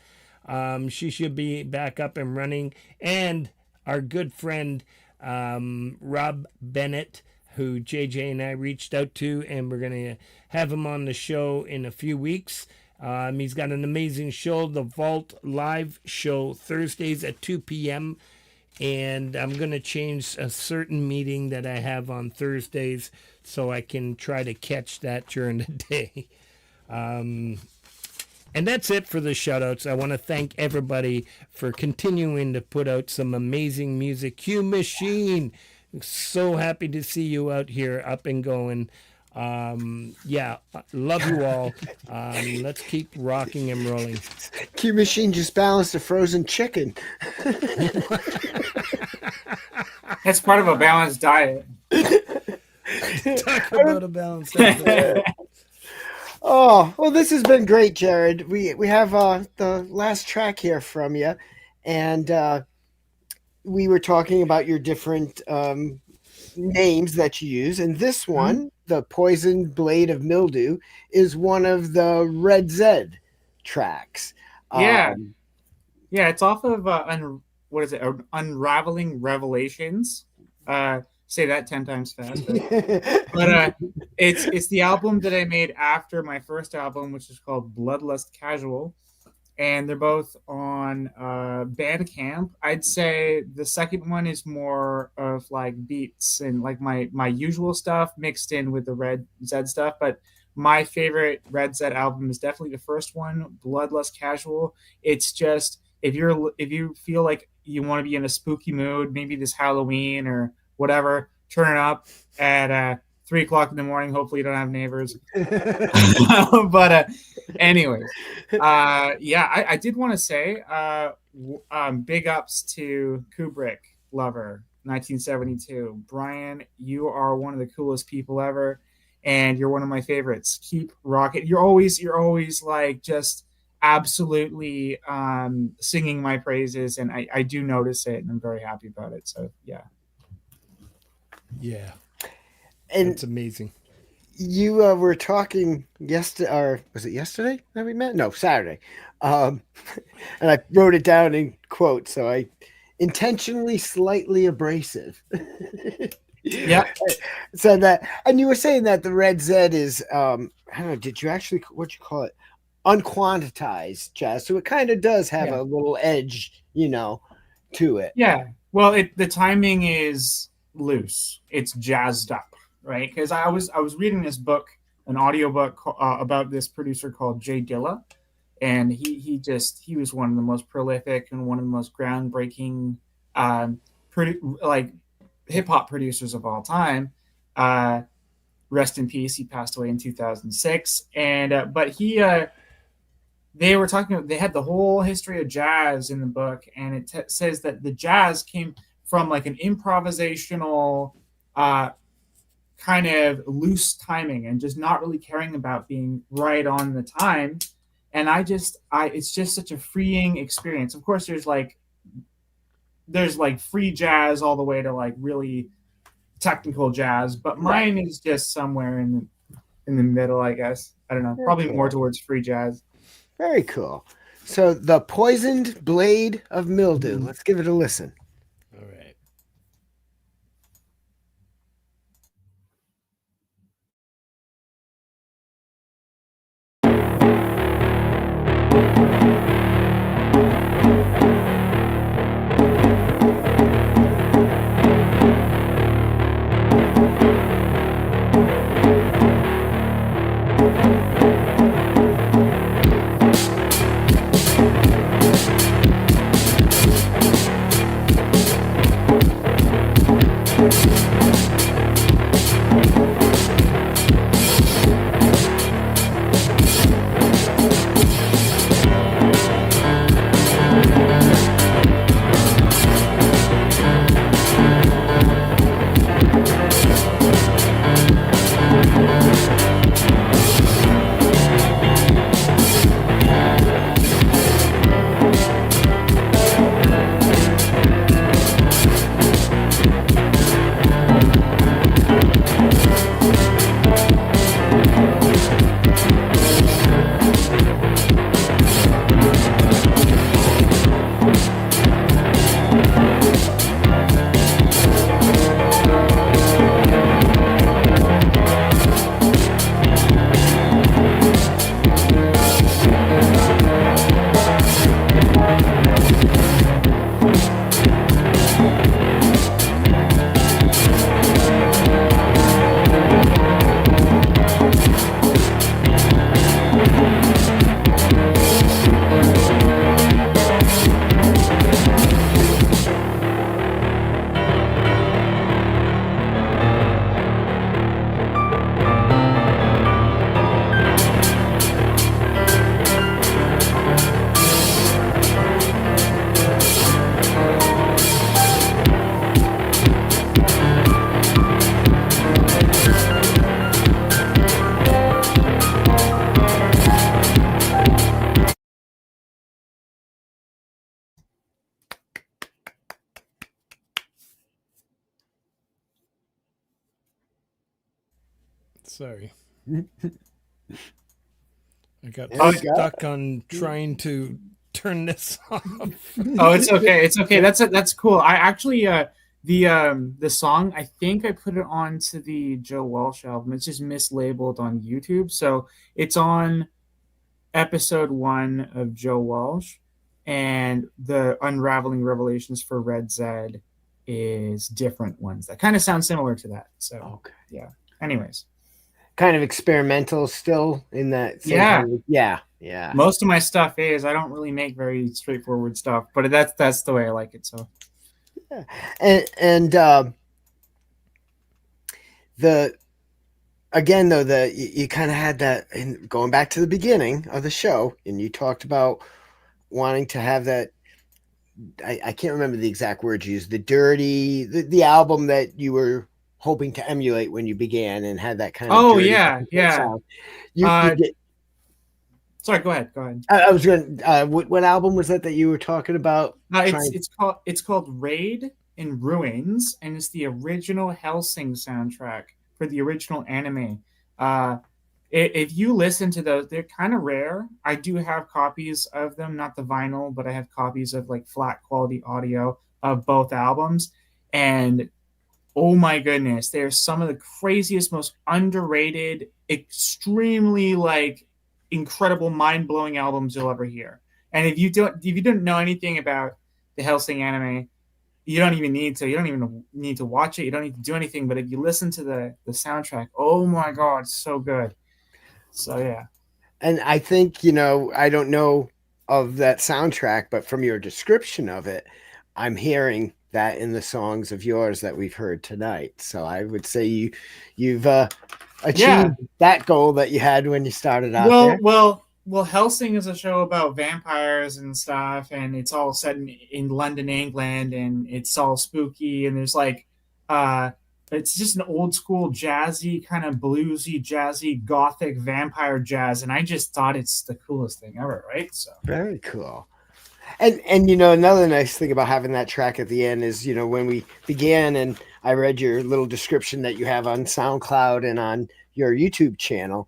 She should be back up and running. And our good friend, Rob Bennett, who JJ and I reached out to, and we're going to have him on the show in a few weeks. He's got an amazing show, the Vault Live Show, Thursdays at 2 p.m. And I'm going to change a certain meeting that I have on Thursdays so I can try to catch that during the day. And that's it for the shoutouts. I want to thank everybody for continuing to put out some amazing music. Q Machine, so happy to see you out here up and going. Yeah, love you all. Let's keep rocking and rolling. Q Machine just balanced a frozen chicken. That's part of a balanced diet. Talk about a balanced diet. Oh, well, this has been great, Jared. We have the last track here from you, and we were talking about your different names that you use, and this one, the Poison Blade of Mildew, is one of the Red Zed tracks. Yeah, it's off of what is it? Unraveling Revelations. Say that 10 times fast. But it's the album that I made after my first album, which is called Bloodlust Casual. and they're both on Bandcamp. I'd say the second one is more of like beats and like my usual stuff mixed in with the Red Zed stuff. But my favorite Red Zed album is definitely the first one, Bloodlust Casual. It's just if you feel like you want to be in a spooky mood, maybe this Halloween or whatever, turn it up at 3 o'clock in the morning. Hopefully you don't have neighbors. But anyways, yeah, I did want to say big ups to Kubrick Lover 1972. Brian, you are one of the coolest people ever, and you're one of my favorites. Keep rocking. You're always like just absolutely singing my praises, and I do notice it, and I'm very happy about it. So yeah. Yeah. And that's amazing. You were talking yesterday, or was it yesterday that we met? No, Saturday. And I wrote it down in quotes, so I intentionally slightly abrasive. Yeah. So that, and you were saying that the Red Zed is, I don't know, did you actually, what'd you call it? Unquantitized jazz. So it kind of does have a little edge, to it. Yeah. Well, the timing is loose. It's jazzed up, right? Because I was reading this book, an audiobook about this producer called Jay Dilla, and he was one of the most prolific and one of the most groundbreaking hip hop producers of all time. Rest in peace. He passed away in 2006, and but they were talking. They had the whole history of jazz in the book, and it says that the jazz came from like an improvisational kind of loose timing and just not really caring about being right on the time. And it's just such a freeing experience. Of course, there's like free jazz all the way to like really technical jazz, but mine is just somewhere in the middle, I guess. I don't know, probably more towards free jazz. Very cool. So The Poisoned Blade of Mildew. Let's give it a listen. All right. Sorry. I got stuck on trying to turn this off. Oh, it's okay. It's okay. That's cool. I actually the song, I think I put it onto the Joe Walsh album. It's just mislabeled on YouTube. So it's on episode 1 of Joe Walsh, and the Unraveling Revelations for Red Zed is different ones that kind of sound similar to that. So, Okay. yeah. Anyways. Kind of experimental still in that same Yeah. kind of, yeah. Most of my stuff is, I don't really make very straightforward stuff, but that's the way I like it. So, yeah. And the again though, you kind of had that, and going back to the beginning of the show, and you talked about wanting to have that. I can't remember the exact words you used. The album that you were hoping to emulate when you began, and had that kind of. Oh dirty yeah. sound. You did, sorry, go ahead. I was going. What album was that you were talking about? It's called Raid in Ruins, and it's the original Hellsing soundtrack for the original anime. If you listen to those, they're kind of rare. I do have copies of them, not the vinyl, but I have copies of like flat quality audio of both albums. And oh my goodness, they're some of the craziest, most underrated, extremely like incredible, mind-blowing albums you'll ever hear. And if you don't know anything about the Hellsing anime, you don't even need to watch it. You don't need to do anything. But if you listen to the soundtrack, oh my god, it's so good. So yeah. And I think, I don't know of that soundtrack, but from your description of it, I'm hearing that in the songs of yours that we've heard tonight. So I would say you've achieved that goal that you had when you started out there. Well, Hellsing is a show about vampires and stuff, and it's all set in London, England, and it's all spooky, and there's like it's just an old school jazzy, kind of bluesy, jazzy, gothic vampire jazz, and I just thought it's the coolest thing ever, right? So very cool. And another nice thing about having that track at the end is, when we began and I read your little description that you have on SoundCloud and on your YouTube channel,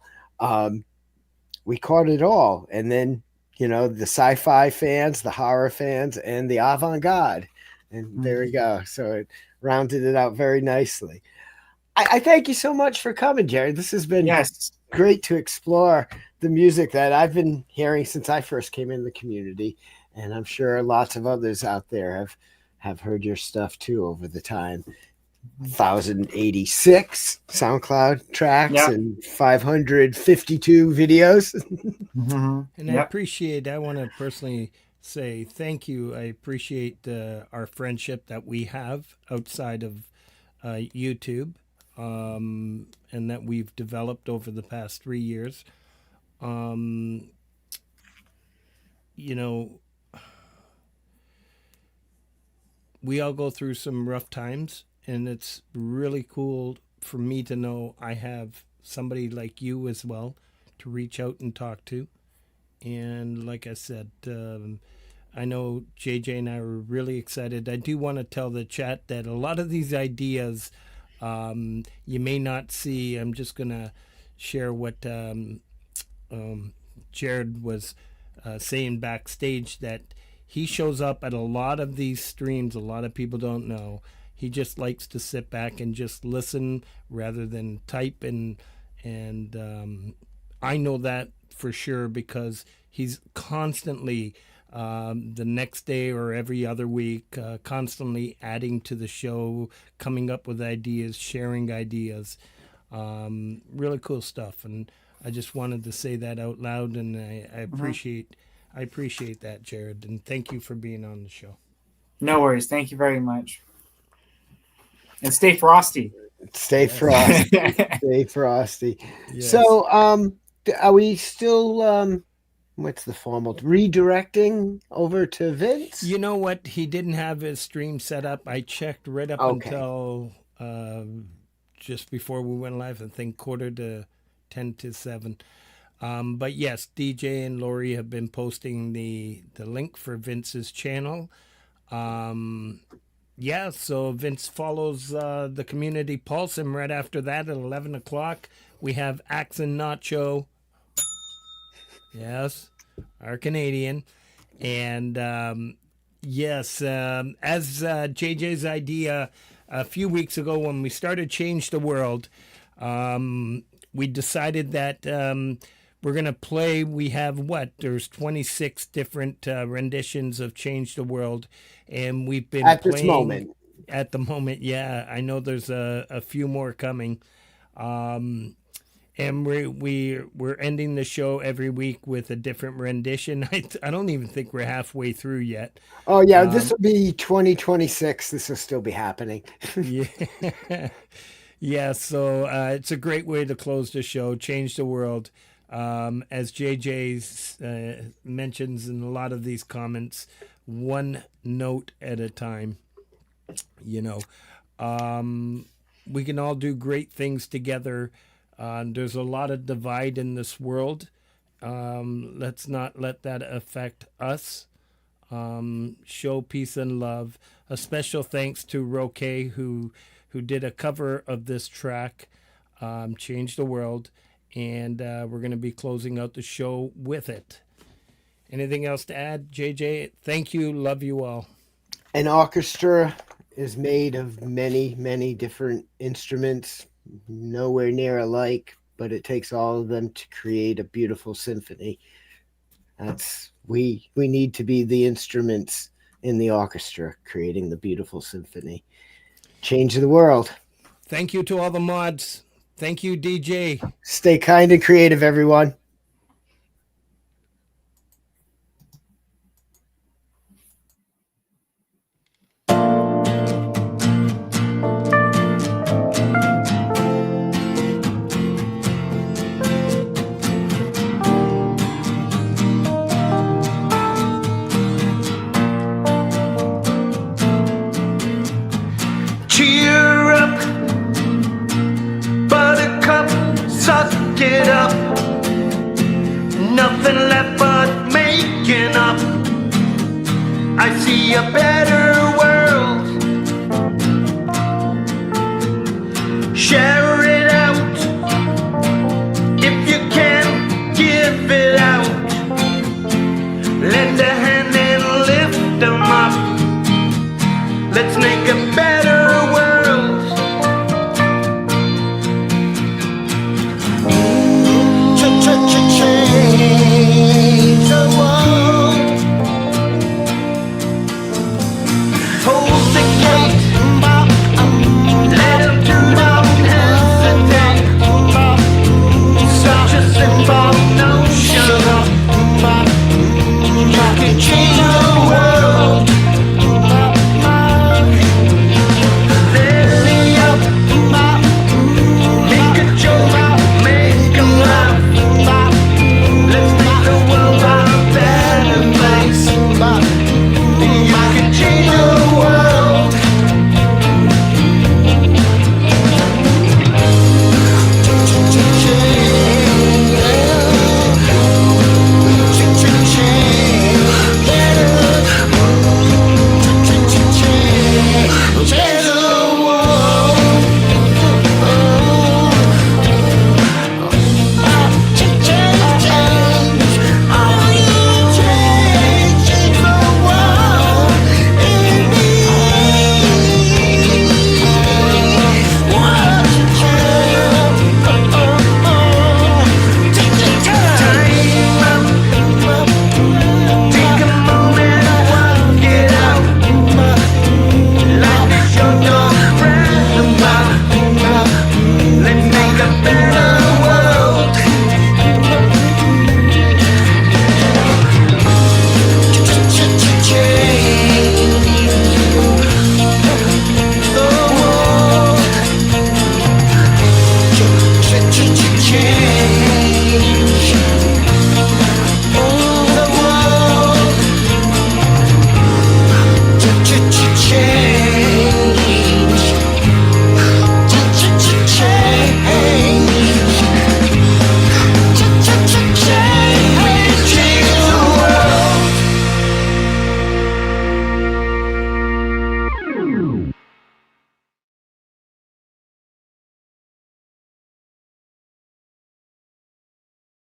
we caught it all. And then, the sci-fi fans, the horror fans, and the avant-garde. And there we go. So it rounded it out very nicely. I thank you so much for coming, Jared. This has been great to explore the music that I've been hearing since I first came in the community. And I'm sure lots of others out there have heard your stuff too over the time. 1,086 SoundCloud tracks and 552 videos. And I want to personally say thank you. I appreciate our friendship that we have outside of YouTube, and that we've developed over the past 3 years. We all go through some rough times, and it's really cool for me to know I have somebody like you as well to reach out and talk to. And like I said, I know JJ and I were really excited. I do want to tell the chat that a lot of these ideas you may not see. I'm just going to share what Jared was saying backstage, that he shows up at a lot of these streams. A lot of people don't know. He just likes to sit back and just listen rather than type. And I know that for sure, because he's constantly the next day or every other week, constantly adding to the show, coming up with ideas, sharing ideas. Really cool stuff. And I just wanted to say that out loud, and I appreciate that, Jared, and thank you for being on the show. No worries. Thank you very much. And stay frosty. Stay frosty. Stay frosty. Yes. So, are we still, what's the formal, redirecting over to Vince? You know what? He didn't have his stream set up. I checked right up until just before we went live, I think 6:45 to 7. But yes, DJ and Laurie have been posting the link for Vince's channel. So Vince follows the Community Pulse, and right after that at 11 o'clock, we have Axe and Nacho. Yes, our Canadian. And as JJ's idea a few weeks ago when we started Change the World, we decided that we're gonna play. We have what? There's 26 different renditions of "Change the World," and we've been At playing this moment. At the moment, yeah. I know there's a few more coming. And we're ending the show every week with a different rendition. I don't even think we're halfway through yet. Oh yeah, this will be 2026. This will still be happening. Yeah, yeah. So it's a great way to close the show. Change the world, as JJ mentions in a lot of these comments. One note at a time. You know, we can all do great things together. There's a lot of divide in this world. Let's not let that affect us. Show peace and love. A special thanks to Roque, who did a cover of this track, Change the World, and we're going to be closing out the show with it. Anything else to add, JJ? Thank you. Love you all. An orchestra is made of many, many different instruments, nowhere near alike, but it takes all of them to create a beautiful symphony. We need to be the instruments in the orchestra creating the beautiful symphony. Change the world. Thank you to all the mods. Thank you, DJ. Stay kind and creative, everyone. Cheer up, buttercup, suck it up. Nothing left but making up. I see a better world. Share it out. If you can, give it out. Lend a hand and lift them up. Let's make